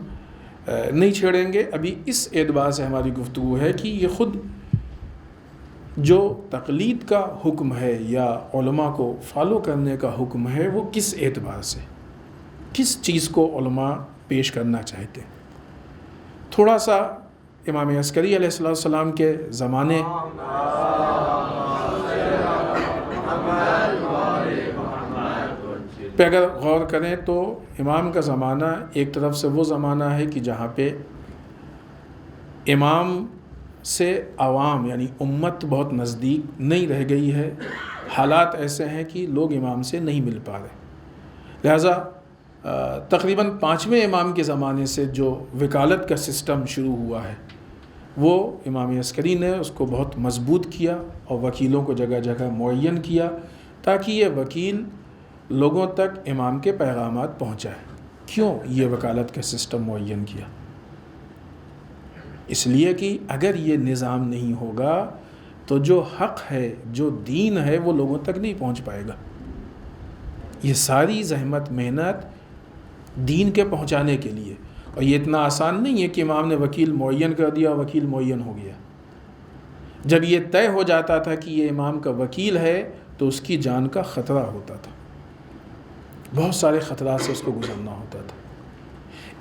نہیں چھیڑیں گے. ابھی اس اعتبار سے ہماری گفتگو ہے کہ یہ خود جو تقلید کا حکم ہے یا علماء کو فالو کرنے کا حکم ہے وہ کس اعتبار سے, کس چیز کو علماء پیش کرنا چاہتے ہیں. تھوڑا سا امام عسکری علیہ السلام کے زمانے پہ اگر غور کریں تو امام کا زمانہ ایک طرف سے وہ زمانہ ہے کہ جہاں پہ امام سے عوام یعنی امت بہت نزدیک نہیں رہ گئی ہے. حالات ایسے ہیں کہ لوگ امام سے نہیں مل پا رہے, لہٰذا تقریباً 5ویں امام کے زمانے سے جو وکالت کا سسٹم شروع ہوا ہے وہ امام عسکری نے اس کو بہت مضبوط کیا اور وکیلوں کو جگہ جگہ معین کیا تاکہ یہ وکیل لوگوں تک امام کے پیغامات پہنچائے. کیوں یہ وکالت کا سسٹم معین کیا؟ اس لیے کہ اگر یہ نظام نہیں ہوگا تو جو حق ہے, جو دین ہے, وہ لوگوں تک نہیں پہنچ پائے گا. یہ ساری زحمت محنت دین کے پہنچانے کے لیے, اور یہ اتنا آسان نہیں ہے کہ امام نے وکیل معین کر دیا, وکیل معین ہو گیا. جب یہ طے ہو جاتا تھا کہ یہ امام کا وکیل ہے تو اس کی جان کا خطرہ ہوتا تھا, بہت سارے خطرات سے اس کو گزرنا ہوتا تھا.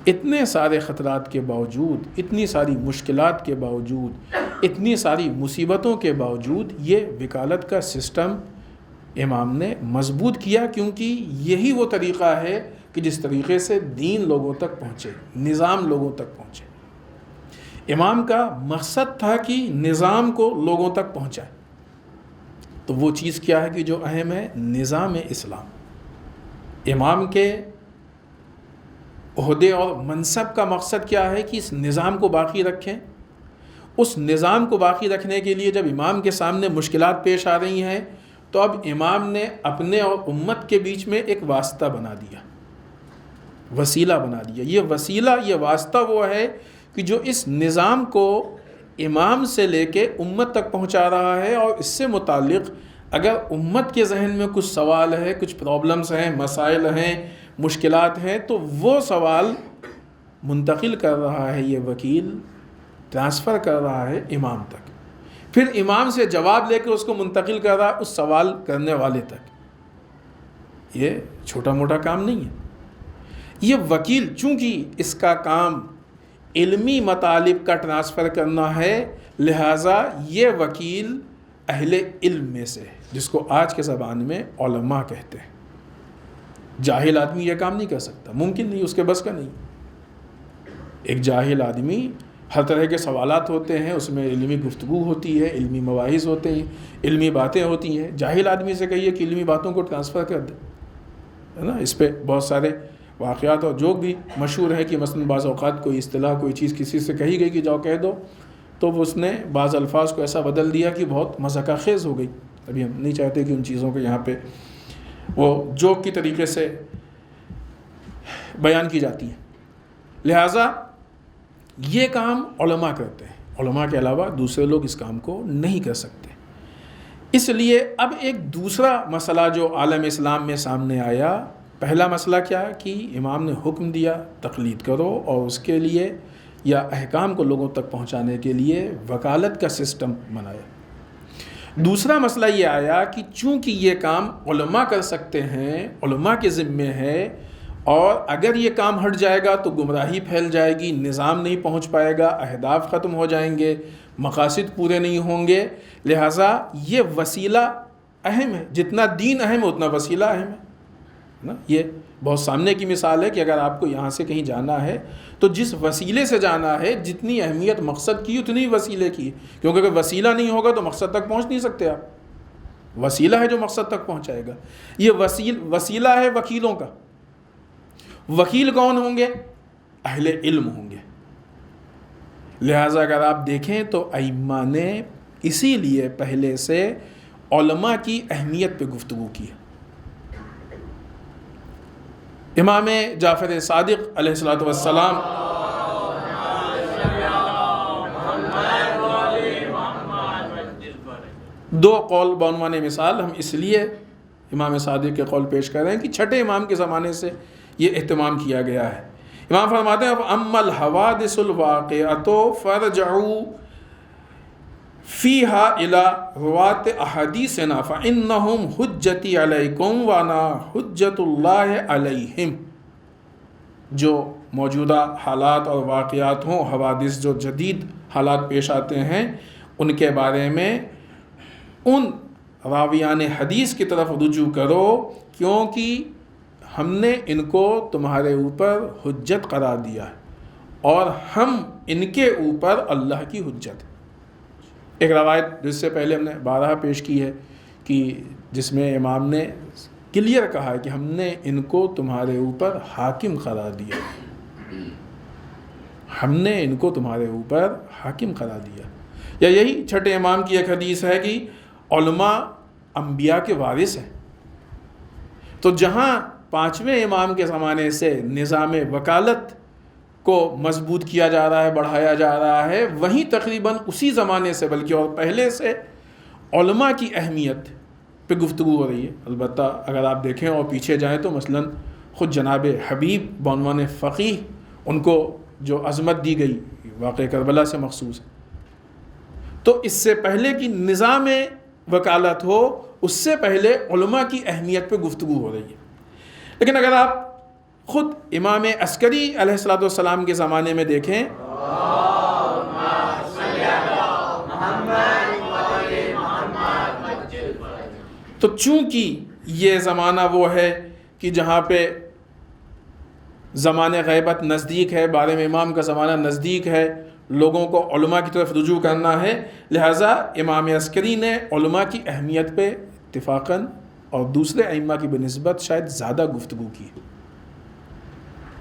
اتنے سارے خطرات کے باوجود, اتنی ساری مشکلات کے باوجود, اتنی ساری مصیبتوں کے باوجود یہ وکالت کا سسٹم امام نے مضبوط کیا, کیونکہ یہی وہ طریقہ ہے کہ جس طریقے سے دین لوگوں تک پہنچے, نظام لوگوں تک پہنچے. امام کا مقصد تھا کہ نظام کو لوگوں تک پہنچائے. تو وہ چیز کیا ہے کہ جو اہم ہے, نظام اسلام. امام کے عہدے اور منصب کا مقصد کیا ہے کہ اس نظام کو باقی رکھیں. اس نظام کو باقی رکھنے کے لیے جب امام کے سامنے مشکلات پیش آ رہی ہیں تو اب امام نے اپنے اور امت کے بیچ میں ایک واسطہ بنا دیا, وسیلہ بنا دیا. یہ وسیلہ, یہ واسطہ وہ ہے کہ جو اس نظام کو امام سے لے کے امت تک پہنچا رہا ہے, اور اس سے متعلق اگر امت کے ذہن میں کچھ سوال ہے, کچھ پرابلمز ہیں, مسائل ہیں, مشکلات ہیں, تو وہ سوال منتقل کر رہا ہے یہ وکیل, ٹرانسفر کر رہا ہے امام تک. پھر امام سے جواب لے کے اس کو منتقل کر رہا ہے اس سوال کرنے والے تک. یہ چھوٹا موٹا کام نہیں ہے. یہ وکیل چونکہ اس کا کام علمی مطالب کا ٹرانسفر کرنا ہے, لہٰذا یہ وکیل اہل علم میں سے, جس کو آج کے زبان میں علماء کہتے ہیں. جاہل آدمی یہ کام نہیں کر سکتا, ممکن نہیں, اس کے بس کا نہیں. ایک جاہل آدمی, ہر طرح کے سوالات ہوتے ہیں, اس میں علمی گفتگو ہوتی ہے, علمی مواعظ ہوتے ہیں, علمی باتیں ہوتی ہیں. جاہل آدمی سے کہیے کہ علمی باتوں کو ٹرانسفر کر دے, ہے نا, اس پہ بہت سارے واقعات اور جوک بھی مشہور ہے کہ مثلا بعض اوقات کوئی اصطلاح کوئی چیز کسی سے کہی گئی کہ جاؤ کہہ دو، تو اس نے بعض الفاظ کو ایسا بدل دیا کہ بہت مضحکہ خیز ہو گئی. ابھی ہم نہیں چاہتے کہ ان چیزوں کو یہاں پہ وہ جوک کی طریقے سے بیان کی جاتی ہیں. لہٰذا یہ کام علماء کرتے ہیں، علماء کے علاوہ دوسرے لوگ اس کام کو نہیں کر سکتے. اس لیے اب ایک دوسرا مسئلہ جو عالم اسلام میں سامنے آیا، پہلا مسئلہ کیا کہ امام نے حکم دیا تقلید کرو، اور اس کے لیے یا احکام کو لوگوں تک پہنچانے کے لیے وکالت کا سسٹم بنایا. دوسرا مسئلہ یہ آیا کہ چونکہ یہ کام علماء کر سکتے ہیں، علماء کے ذمے ہے، اور اگر یہ کام ہٹ جائے گا تو گمراہی پھیل جائے گی، نظام نہیں پہنچ پائے گا، اہداف ختم ہو جائیں گے، مقاصد پورے نہیں ہوں گے. لہٰذا یہ وسیلہ اہم ہے، جتنا دین اہم ہے اتنا وسیلہ اہم ہے نا. یہ بہت سامنے کی مثال ہے کہ اگر آپ کو یہاں سے کہیں جانا ہے تو جس وسیلے سے جانا ہے، جتنی اہمیت مقصد کی اتنی وسیلے کی، کیونکہ اگر وسیلہ نہیں ہوگا تو مقصد تک پہنچ نہیں سکتے آپ. وسیلہ ہے جو مقصد تک پہنچائے گا. یہ وسیلہ ہے وکیلوں کا. وکیل کون ہوں گے؟ اہل علم ہوں گے. لہٰذا اگر آپ دیکھیں تو ائمہ نے اسی لیے پہلے سے علماء کی اہمیت پہ گفتگو کی ہے. امام جعفر صادق علیہ الصلوۃ والسلام دو قول بعنوان مثال ہم اس لیے امام صادق کے قول پیش کر رہے ہیں کہ چھٹے امام کے زمانے سے یہ اہتمام کیا گیا ہے. امام فرماتے ہیں اما الحوادث الواقعۃ فرجعوا فیہا الی روات احادیثنا فانہم حجتی علیکم وانا حجت اللہ علیہم. جو موجودہ حالات اور واقعات ہوں، حوادث جو جدید حالات پیش آتے ہیں، ان کے بارے میں ان راویان حدیث کی طرف رجوع کرو، کیونکہ ہم نے ان کو تمہارے اوپر حجت قرار دیا ہے اور ہم ان کے اوپر اللہ کی حجت. ایک روایت جس سے پہلے ہم نے بارہا پیش کی ہے کہ جس میں امام نے کلیئر کہا ہے کہ ہم نے ان کو تمہارے اوپر حاکم قرار دیا، ہم نے ان کو تمہارے اوپر حاکم قرار دیا. یا یہی چھٹے امام کی ایک حدیث ہے کہ علماء انبیاء کے وارث ہیں. تو جہاں پانچویں امام کے زمانے سے نظام وکالت کو مضبوط کیا جا رہا ہے، بڑھایا جا رہا ہے، وہیں تقریباً اسی زمانے سے بلکہ اور پہلے سے علماء کی اہمیت پہ گفتگو ہو رہی ہے. البتہ اگر آپ دیکھیں اور پیچھے جائیں تو مثلاً خود جناب حبیب بعنوان فقیہ، ان کو جو عظمت دی گئی واقع کربلا سے مخصوص ہے. تو اس سے پہلے کی نظام وکالت ہو، اس سے پہلے علماء کی اہمیت پہ گفتگو ہو رہی ہے. لیکن اگر آپ خود امام عسکری علیہ الصلوۃ والسلام کے زمانے میں دیکھیں تو چونکہ یہ زمانہ وہ ہے کہ جہاں پہ زمانہ غیبت نزدیک ہے، بارے میں امام کا زمانہ نزدیک ہے، لوگوں کو علماء کی طرف رجوع کرنا ہے، لہٰذا امام عسکری نے علماء کی اہمیت پہ اتفاقاً اور دوسرے ائمہ کی بنسبت شاید زیادہ گفتگو کی.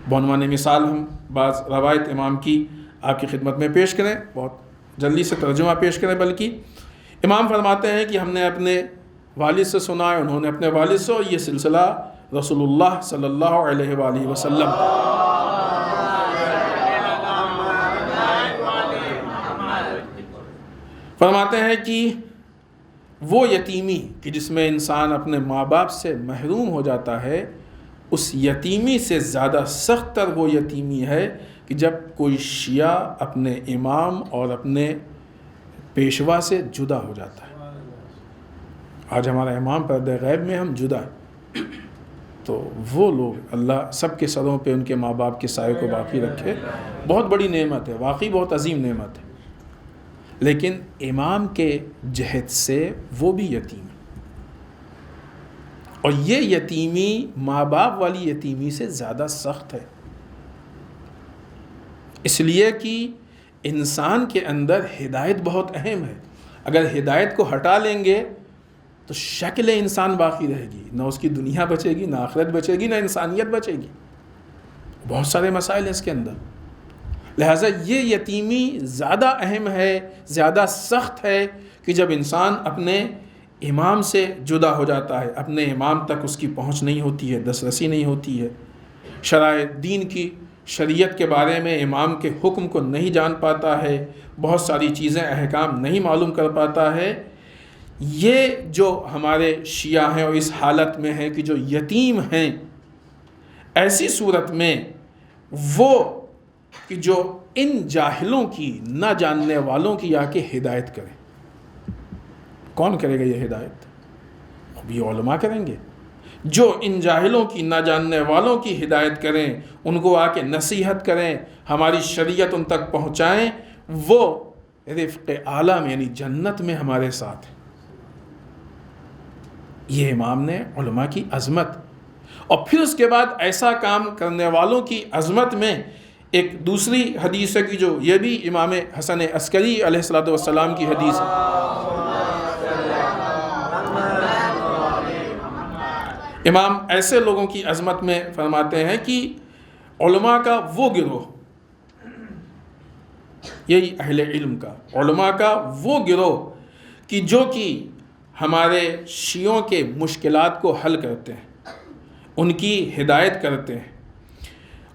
بعنوان مثال ہم بعض روایت امام کی آپ کی خدمت میں پیش کریں، بہت جلدی سے ترجمہ پیش کریں. بلکہ امام فرماتے ہیں کہ ہم نے اپنے والد سے سنا ہے، انہوں نے اپنے والد سے، اور یہ سلسلہ رسول اللہ صلی اللہ علیہ وآلہ وسلم فرماتے ہیں کہ وہ یتیمی کہ جس میں انسان اپنے ماں باپ سے محروم ہو جاتا ہے، اس یتیمی سے زیادہ سخت تر وہ یتیمی ہے کہ جب کوئی شیعہ اپنے امام اور اپنے پیشوا سے جدا ہو جاتا ہے. آج ہمارا امام پردہ غیب میں ہم جدا ہیں، تو وہ لوگ اللہ سب کے سروں پہ ان کے ماں باپ کے سائے کو باقی رکھے. بہت بڑی نعمت ہے، واقعی بہت عظیم نعمت ہے. لیکن امام کے جہد سے وہ بھی یتیم ہے، اور یہ یتیمی ماں باپ والی یتیمی سے زیادہ سخت ہے. اس لیے کہ انسان کے اندر ہدایت بہت اہم ہے. اگر ہدایت کو ہٹا لیں گے تو شکل انسان باقی رہے گی، نہ اس کی دنیا بچے گی، نہ آخرت بچے گی، نہ انسانیت بچے گی. بہت سارے مسائل ہیں اس کے اندر. لہٰذا یہ یتیمی زیادہ اہم ہے, زیادہ سخت ہے کہ جب انسان اپنے امام سے جدا ہو جاتا ہے, اپنے امام تک اس کی پہنچ نہیں ہوتی ہے, دسترسی نہیں ہوتی ہے, شرائع دین کی شریعت کے بارے میں امام کے حکم کو نہیں جان پاتا ہے, بہت ساری چیزیں احکام نہیں معلوم کر پاتا ہے. یہ جو ہمارے شیعہ ہیں اور اس حالت میں ہیں کہ جو یتیم ہیں, ایسی صورت میں وہ کہ جو ان جاہلوں کی, نہ جاننے والوں کی آ کے ہدایت کریں. کون کرے گا یہ ہدایت؟ اب یہ علماء کریں گے. جو ان جاہلوں کی, نہ جاننے والوں کی ہدایت کریں, ان کو آ کے نصیحت کریں, ہماری شریعت ان تک پہنچائیں, وہ رفق اعلیٰ میں یعنی جنت میں ہمارے ساتھ ہیں. یہ امام نے علماء کی عظمت, اور پھر اس کے بعد ایسا کام کرنے والوں کی عظمت میں ایک دوسری حدیث ہے کہ جو یہ بھی امام حسن عسکری علیہ السلام کی حدیث ہے. امام ایسے لوگوں کی عظمت میں فرماتے ہیں کہ علماء کا وہ گروہ, یہی اہل علم کا, علماء کا وہ گروہ کہ جو کہ ہمارے شیعوں کے مشکلات کو حل کرتے ہیں, ان کی ہدایت کرتے ہیں,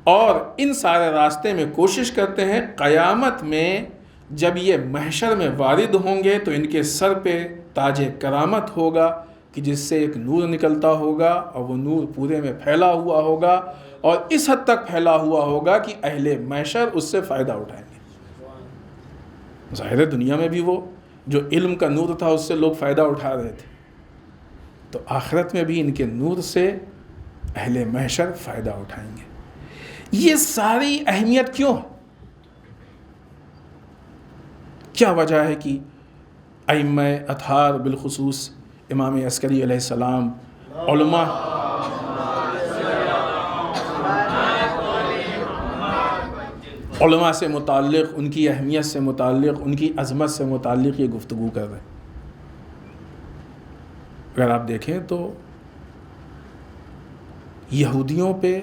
اور ان سارے راستے میں کوشش کرتے ہیں قیامت میں جب یہ محشر میں وارد ہوں گے تو ان کے سر پہ تاج کرامت ہوگا کہ جس سے ایک نور نکلتا ہوگا, اور وہ نور پورے میں پھیلا ہوا ہوگا, اور اس حد تک پھیلا ہوا ہوگا کہ اہل محشر اس سے فائدہ اٹھائیں گے. ظاہر دنیا میں بھی وہ جو علم کا نور تھا اس سے لوگ فائدہ اٹھا رہے تھے, تو آخرت میں بھی ان کے نور سے اہل محشر فائدہ اٹھائیں گے. یہ ساری اہمیت کیوں ہے؟ کیا وجہ ہے کہ ائمہ اطہار بالخصوص امام عسکری علیہ السلام, علماء سے متعلق, ان کی اہمیت سے متعلق, ان کی عظمت سے متعلق یہ گفتگو کر رہے ہیں؟ اگر آپ دیکھیں تو یہودیوں پہ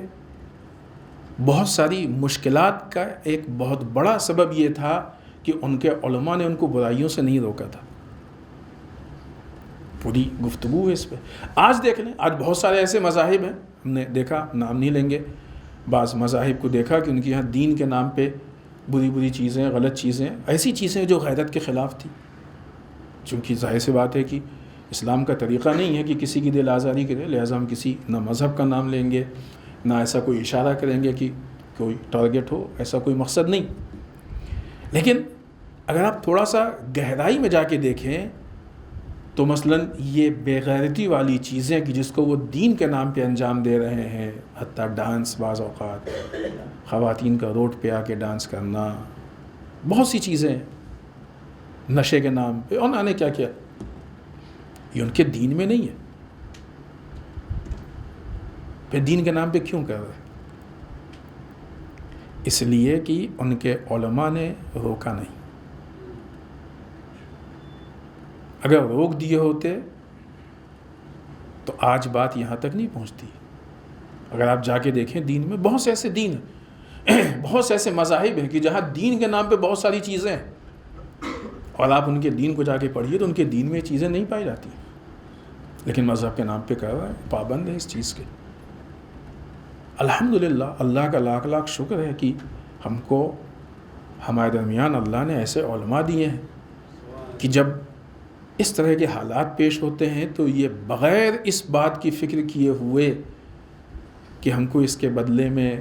بہت ساری مشکلات کا ایک بہت بڑا سبب یہ تھا کہ ان کے علماء نے ان کو برائیوں سے نہیں روکا تھا. پوری گفتگو ہے اس پہ. آج دیکھ لیں, آج بہت سارے ایسے مذاہب ہیں, ہم نے دیکھا, نام نہیں لیں گے, بعض مذاہب کو دیکھا کہ ان کے یہاں دین کے نام پہ بری چیزیں, غلط چیزیں, ایسی چیزیں جو غیرت کے خلاف تھی. چونکہ ظاہر سی بات ہے کہ اسلام کا طریقہ نہیں ہے کہ کسی کی دل آزاری کرے, لہٰذا ہم کسی نہ مذہب کا نام لیں گے, نہ ایسا کوئی اشارہ کریں گے کہ کوئی ٹارگٹ ہو, ایسا کوئی مقصد نہیں. لیکن اگر آپ تھوڑا سا گہرائی میں جا کے دیکھیں تو مثلاً یہ بے غیرتی والی چیزیں کہ جس کو وہ دین کے نام پہ انجام دے رہے ہیں, حتیٰ ڈانس, بعض اوقات خواتین کا روڈ پہ آ کے ڈانس کرنا, بہت سی چیزیں نشے کے نام پہ, اور انہوں نے کیا کیا, یہ ان کے دین میں نہیں ہے. پھر دین کے نام پہ کیوں کر رہے؟ اس لیے کہ ان کے علماء نے روکا نہیں. اگر روک دیے ہوتے تو آج بات یہاں تک نہیں پہنچتی. اگر آپ جا کے دیکھیں دین میں بہت سے ایسے دین ہیں, بہت سے ایسے مذاہب ہیں کہ جہاں دین کے نام پہ بہت ساری چیزیں ہیں, اور آپ ان کے دین کو جا کے پڑھیے تو ان کے دین میں یہ چیزیں نہیں پائی جاتی, لیکن مذہب کے نام پہ کر رہا ہے, پابند ہے اس چیز کے. الحمدللہ, اللہ کا لاکھ لاکھ شکر ہے کہ ہم کو ہمارے درمیان اللہ نے ایسے علماء دیے ہیں کہ جب اس طرح کے حالات پیش ہوتے ہیں تو یہ بغیر اس بات کی فکر کیے ہوئے کہ ہم کو اس کے بدلے میں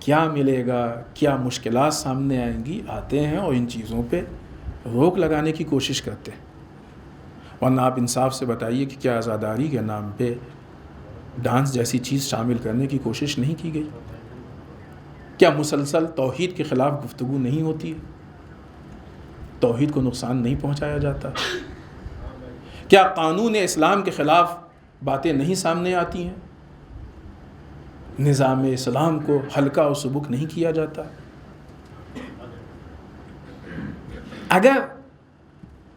کیا ملے گا, کیا مشکلات سامنے آئیں گی, آتے ہیں اور ان چیزوں پہ روک لگانے کی کوشش کرتے ہیں. ورنہ آپ انصاف سے بتائیے کہ کیا عزاداری کے نام پہ ڈانس جیسی چیز شامل کرنے کی کوشش نہیں کی گئی؟ کیا مسلسل توحید کے خلاف گفتگو نہیں ہوتی ہے؟ توحید کو نقصان نہیں پہنچایا جاتا؟ کیا قانون اسلام کے خلاف باتیں نہیں سامنے آتی ہیں؟ نظام اسلام کو ہلکا اور سبک نہیں کیا جاتا؟ اگر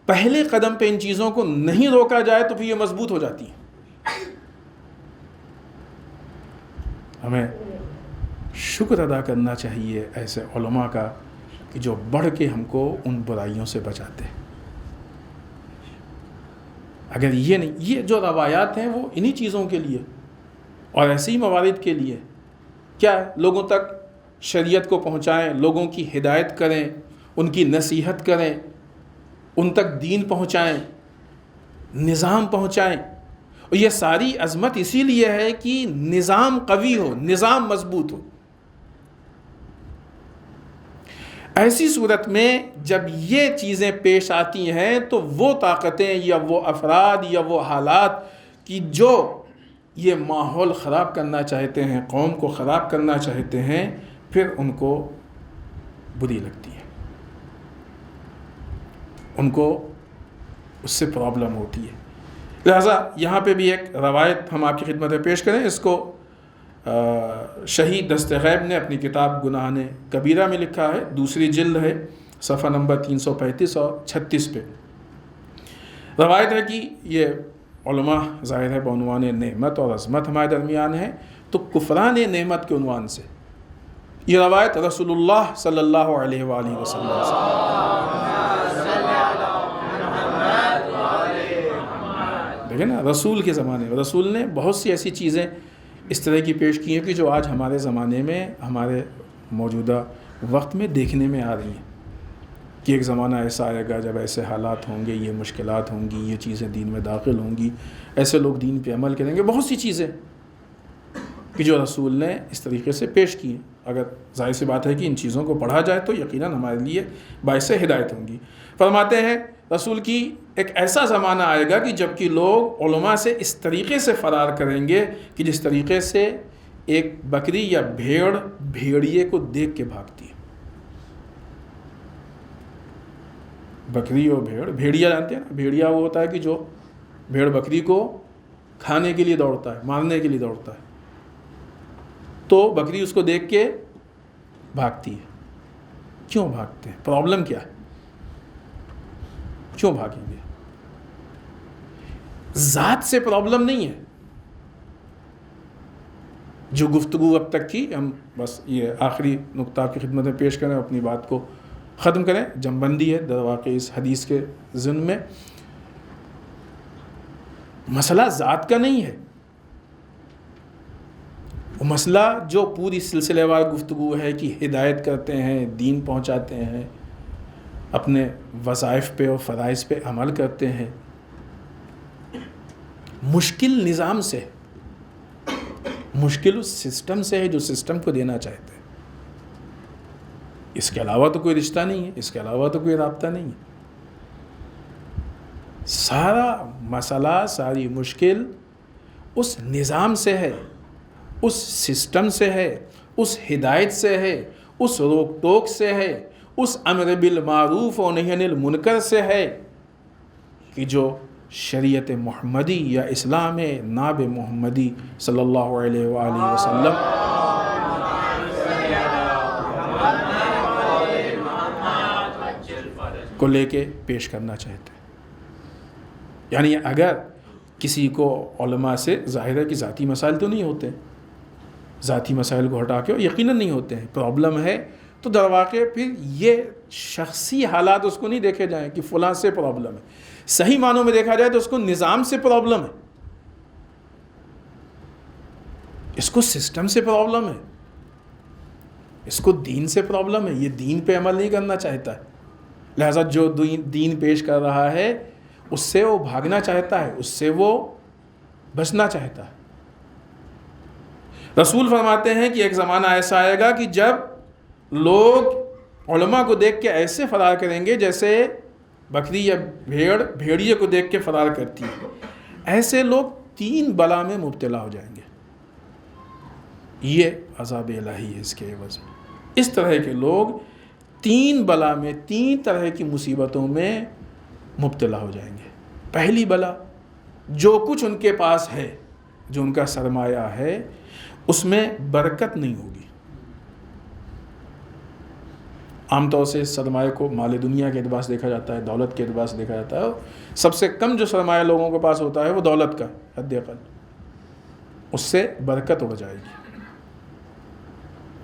پہلے قدم پہ ان چیزوں کو نہیں روکا جائے تو پھر یہ مضبوط ہو جاتی ہیں. ہمیں شکر ادا کرنا چاہیے ایسے علماء کا کہ جو بڑھ کے ہم کو ان برائیوں سے بچاتے ہیں۔ اگر یہ نہیں، یہ جو روایات ہیں وہ انہی چیزوں کے لیے اور ایسے ہی موارد کے لیے کیا ہے، لوگوں تک شریعت کو پہنچائیں، لوگوں کی ہدایت کریں، ان کی نصیحت کریں، ان تک دین پہنچائیں، نظام پہنچائیں۔ اور یہ ساری عظمت اسی لیے ہے کہ نظام قوی ہو، نظام مضبوط ہو۔ ایسی صورت میں جب یہ چیزیں پیش آتی ہیں تو وہ طاقتیں یا وہ افراد یا وہ حالات کی جو یہ ماحول خراب کرنا چاہتے ہیں، قوم کو خراب کرنا چاہتے ہیں، پھر ان کو بری لگتی ہے، ان کو اس سے پرابلم ہوتی ہے۔ لہٰذا یہاں پہ بھی ایک روایت ہم آپ کی خدمت میں پیش کریں۔ اس کو شہید دستغیب نے اپنی کتاب گناہان کبیرہ میں لکھا ہے، دوسری جلد ہے، صفحہ نمبر 335 اور 36 پہ روایت ہے کہ یہ علماء ظاہر ہے بعنوان نعمت اور عظمت ہمارے درمیان ہے، تو کفران نعمت کے عنوان سے یہ روایت رسول اللہ صلی اللہ علیہ وآلہ وسلم سے، دیکھیں نا، رسول کے زمانے میں رسول نے بہت سی ایسی چیزیں اس طرح کی پیش کی ہیں کہ جو آج ہمارے زمانے میں، ہمارے موجودہ وقت میں دیکھنے میں آ رہی ہیں کہ ایک زمانہ ایسا آئے گا جب ایسے حالات ہوں گے، یہ مشکلات ہوں گی، یہ چیزیں دین میں داخل ہوں گی، ایسے لوگ دین پہ عمل کریں گے، بہت سی چیزیں کہ جو رسول نے اس طریقے سے پیش کی ہیں۔ اگر ظاہر سی بات ہے کہ ان چیزوں کو پڑھا جائے تو یقیناً ہمارے لیے باعث ہدایت ہوں گی۔ فرماتے ہیں رسول کی ایک ایسا زمانہ آئے گا کہ جب کہ لوگ علماء سے اس طریقے سے فرار کریں گے کہ جس طریقے سے ایک بکری یا بھیڑ بھیڑیے کو دیکھ کے بھاگتی ہے۔ بکری اور بھیڑیا جانتے ہیں نا، بھیڑیا وہ ہوتا ہے کہ جو بھیڑ بکری کو کھانے کے لیے دوڑتا ہے، مارنے کے لیے دوڑتا ہے، تو بکری اس کو دیکھ کے بھاگتی ہے۔ کیوں بھاگتے ہیں؟ پرابلم کیا ہے؟ کیوں بھاگیں گے؟ ذات سے پرابلم نہیں ہے۔ جو گفتگو اب تک کی، ہم بس یہ آخری نقطہ آپ کی خدمت میں پیش کریں، اپنی بات کو ختم کریں۔ جمبندی ہے در واقع اس حدیث کے ضمن میں۔ مسئلہ ذات کا نہیں ہے، وہ مسئلہ جو پوری سلسلے وار گفتگو ہے کہ ہدایت کرتے ہیں، دین پہنچاتے ہیں، اپنے وظائف پہ اور فرائض پہ عمل کرتے ہیں، مشکل نظام سے، مشکل اس سسٹم سے ہے جو سسٹم کو دینا چاہتے ہیں۔ اس کے علاوہ تو کوئی رشتہ نہیں ہے، اس کے علاوہ تو کوئی رابطہ نہیں ہے۔ سارا مسئلہ، ساری مشکل اس نظام سے ہے، اس سسٹم سے ہے، اس ہدایت سے ہے، اس روک ٹوک سے ہے، اس امر بالمعروف و نہی عن المنکر سے ہے کہ جو شریعت محمدی یا اسلام ناب محمدی صلی اللہ علیہ وآلہ وسلم کو لے کے پیش کرنا چاہتے ہیں۔ یعنی اگر کسی کو علماء سے ظاہر ہے کہ ذاتی مسائل تو نہیں ہوتے، ذاتی مسائل کو ہٹا کے یقیناً نہیں ہوتے ہیں، پرابلم ہے تو در واقع پھر یہ شخصی حالات اس کو نہیں دیکھے جائیں کہ فلاں سے پرابلم ہے، صحیح معنوں میں دیکھا جائے تو اس کو نظام سے پرابلم ہے، اس کو سسٹم سے پرابلم ہے، اس کو دین سے پرابلم ہے، یہ دین پہ عمل نہیں کرنا چاہتا ہے۔ لہذا جو دین پیش کر رہا ہے اس سے وہ بھاگنا چاہتا ہے، اس سے وہ بچنا چاہتا ہے۔ رسول فرماتے ہیں کہ ایک زمانہ ایسا آئے گا کہ جب لوگ علماء کو دیکھ کے ایسے فرار کریں گے جیسے بکری یا بھیڑیے کو دیکھ کے فرار کرتی ہے۔ ایسے لوگ 3 بلا میں مبتلا ہو جائیں گے، یہ عذاب الہی ہے اس کے عوض میں۔ اس طرح کے لوگ 3 بلا میں، 3 طرح کی مصیبتوں میں مبتلا ہو جائیں گے۔ پہلی بلا، جو کچھ ان کے پاس ہے، جو ان کا سرمایہ ہے، اس میں برکت نہیں ہوگی۔ عام طور سے سرمایہ کو مال دنیا کے اعتبار سے دیکھا جاتا ہے، دولت کے اعتبار سے دیکھا جاتا ہے۔ سب سے کم جو سرمایہ لوگوں کے پاس ہوتا ہے وہ دولت کا حد اقل، اس سے برکت ہو جائے گی۔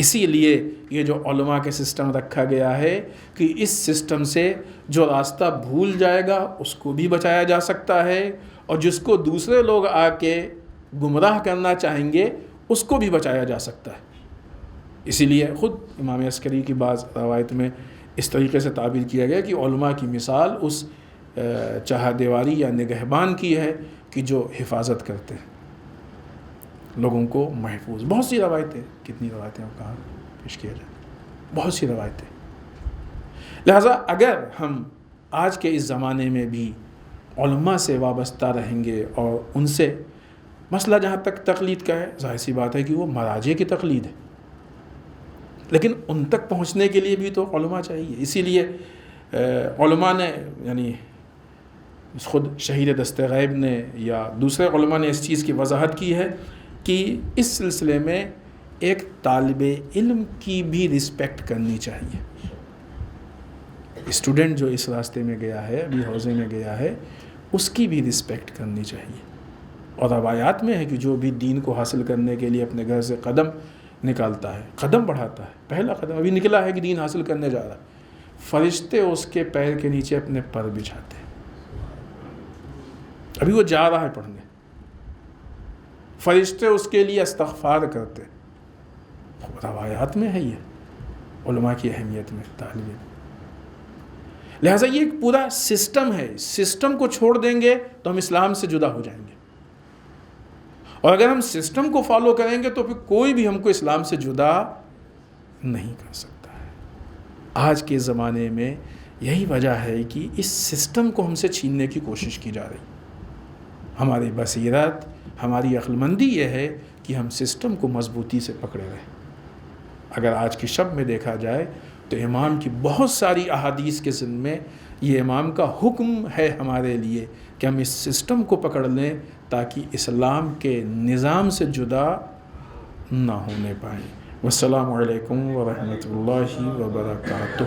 اسی لیے یہ جو علماء کے سسٹم رکھا گیا ہے کہ اس سسٹم سے جو راستہ بھول جائے گا اس کو بھی بچایا جا سکتا ہے، اور جس کو دوسرے لوگ آ کے گمراہ کرنا چاہیں گے اس کو بھی بچایا جا سکتا ہے۔ اسی لیے خود امام عسکری کی بعض روایت میں اس طریقے سے تعبیر کیا گیا کہ علماء کی مثال اس چاہا دیواری یا نگہبان کی ہے کہ جو حفاظت کرتے ہیں لوگوں کو محفوظ۔ بہت سی روایتیں، کتنی روایتیں کہاں پیش کیا جائے، بہت سی روایتیں۔ لہٰذا اگر ہم آج کے اس زمانے میں بھی علماء سے وابستہ رہیں گے اور ان سے، مسئلہ جہاں تک تقلید کا ہے ظاہر سی بات ہے کہ وہ مراجع کی تقلید ہے، لیکن ان تک پہنچنے کے لیے بھی تو علماء چاہیے۔ اسی لیے علماء نے، یعنی خود شہید دست غیب نے یا دوسرے علماء نے اس چیز کی وضاحت کی ہے کہ اس سلسلے میں ایک طالب علم کی بھی رسپیکٹ کرنی چاہیے۔ اسٹوڈنٹ جو اس راستے میں گیا ہے، ابھی حوزے میں گیا ہے، اس کی بھی رسپیکٹ کرنی چاہیے۔ اور روایات میں ہے کہ جو بھی دین کو حاصل کرنے کے لیے اپنے گھر سے قدم نکالتا ہے، قدم بڑھاتا ہے، پہلا قدم ابھی نکلا ہے کہ دین حاصل کرنے جا رہا ہے، فرشتے اس کے پیر کے نیچے اپنے پر بچھاتے ہیں، ابھی وہ جا رہا ہے پڑھنے، فرشتے اس کے لیے استغفار کرتے ہیں۔ روایات میں ہے یہ علماء کی اہمیت میں طالب علم۔ لہٰذا یہ ایک پورا سسٹم ہے، سسٹم کو چھوڑ دیں گے تو ہم اسلام سے جدا ہو جائیں گے، اور اگر ہم سسٹم کو فالو کریں گے تو پھر کوئی بھی ہم کو اسلام سے جدا نہیں کر سکتا ہے۔ آج کے زمانے میں یہی وجہ ہے کہ اس سسٹم کو ہم سے چھیننے کی کوشش کی جا رہی۔ ہماری بصیرت، ہماری عقل مندی یہ ہے کہ ہم سسٹم کو مضبوطی سے پکڑے رہیں۔ اگر آج کی شب میں دیکھا جائے تو امام کی بہت ساری احادیث کے ضمن میں یہ امام کا حکم ہے ہمارے لیے کہ ہم اس سسٹم کو پکڑ لیں تاکہ اسلام کے نظام سے جدا نہ ہونے پائیں۔ والسلام علیکم ورحمۃ اللہ وبرکاتہ۔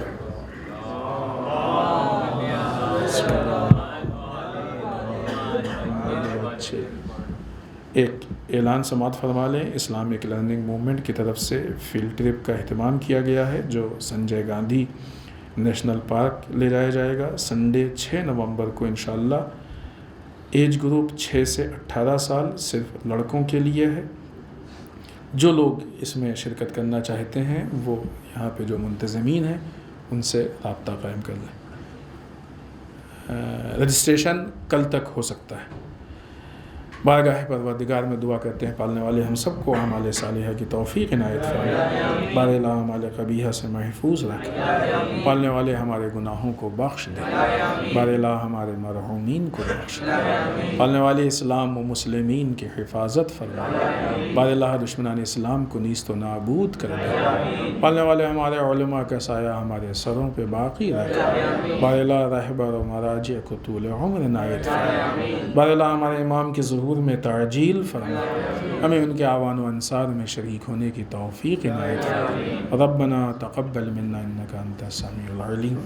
ایک اعلان سماعت فرما لیں، اسلامک لرننگ موومنٹ کی طرف سے فیلڈ ٹرپ کا اہتمام کیا گیا ہے جو سنجے گاندھی نیشنل پارک لے جایا جائے گا سنڈے 6 نومبر کو انشاءاللہ۔ ایج گروپ 6 سے 18 سال صرف لڑکوں کے لیے ہے۔ جو لوگ اس میں شرکت کرنا چاہتے ہیں وہ یہاں پہ جو منتظمین ہیں ان سے رابطہ قائم کر لیں۔ رجسٹریشن کل تک ہو سکتا ہے۔ بارگاہ پروردگار میں دعا کرتے ہیں پالنے والے ہم سب کو اعمال صالحہ کی توفیق عنایت فرمائے، بار لا اعمال قبیحہ سے محفوظ رکھے، پالنے والے ہمارے گناہوں کو بخش دے، بار لا ہمارے مرحومین کو بخش دے، پالنے والے اسلام و مسلمین کی حفاظت فرمائے، بار لا دشمنان اسلام کو نیست و نابود کر دے، پالنے والے ہمارے علماء کا سایہ ہمارے سروں پہ باقی رکھے، بار لا رہبر و مراجع کو طول عمر عنایت فرمائے، بار لا ہمارے امام کی ظہور میں تعجیل فرما، ہمیں ان کے اعوان و انصار میں شریک ہونے کی توفیق عنایت فرما۔ ربنا تقبل منا انک انت السمیع العلیم۔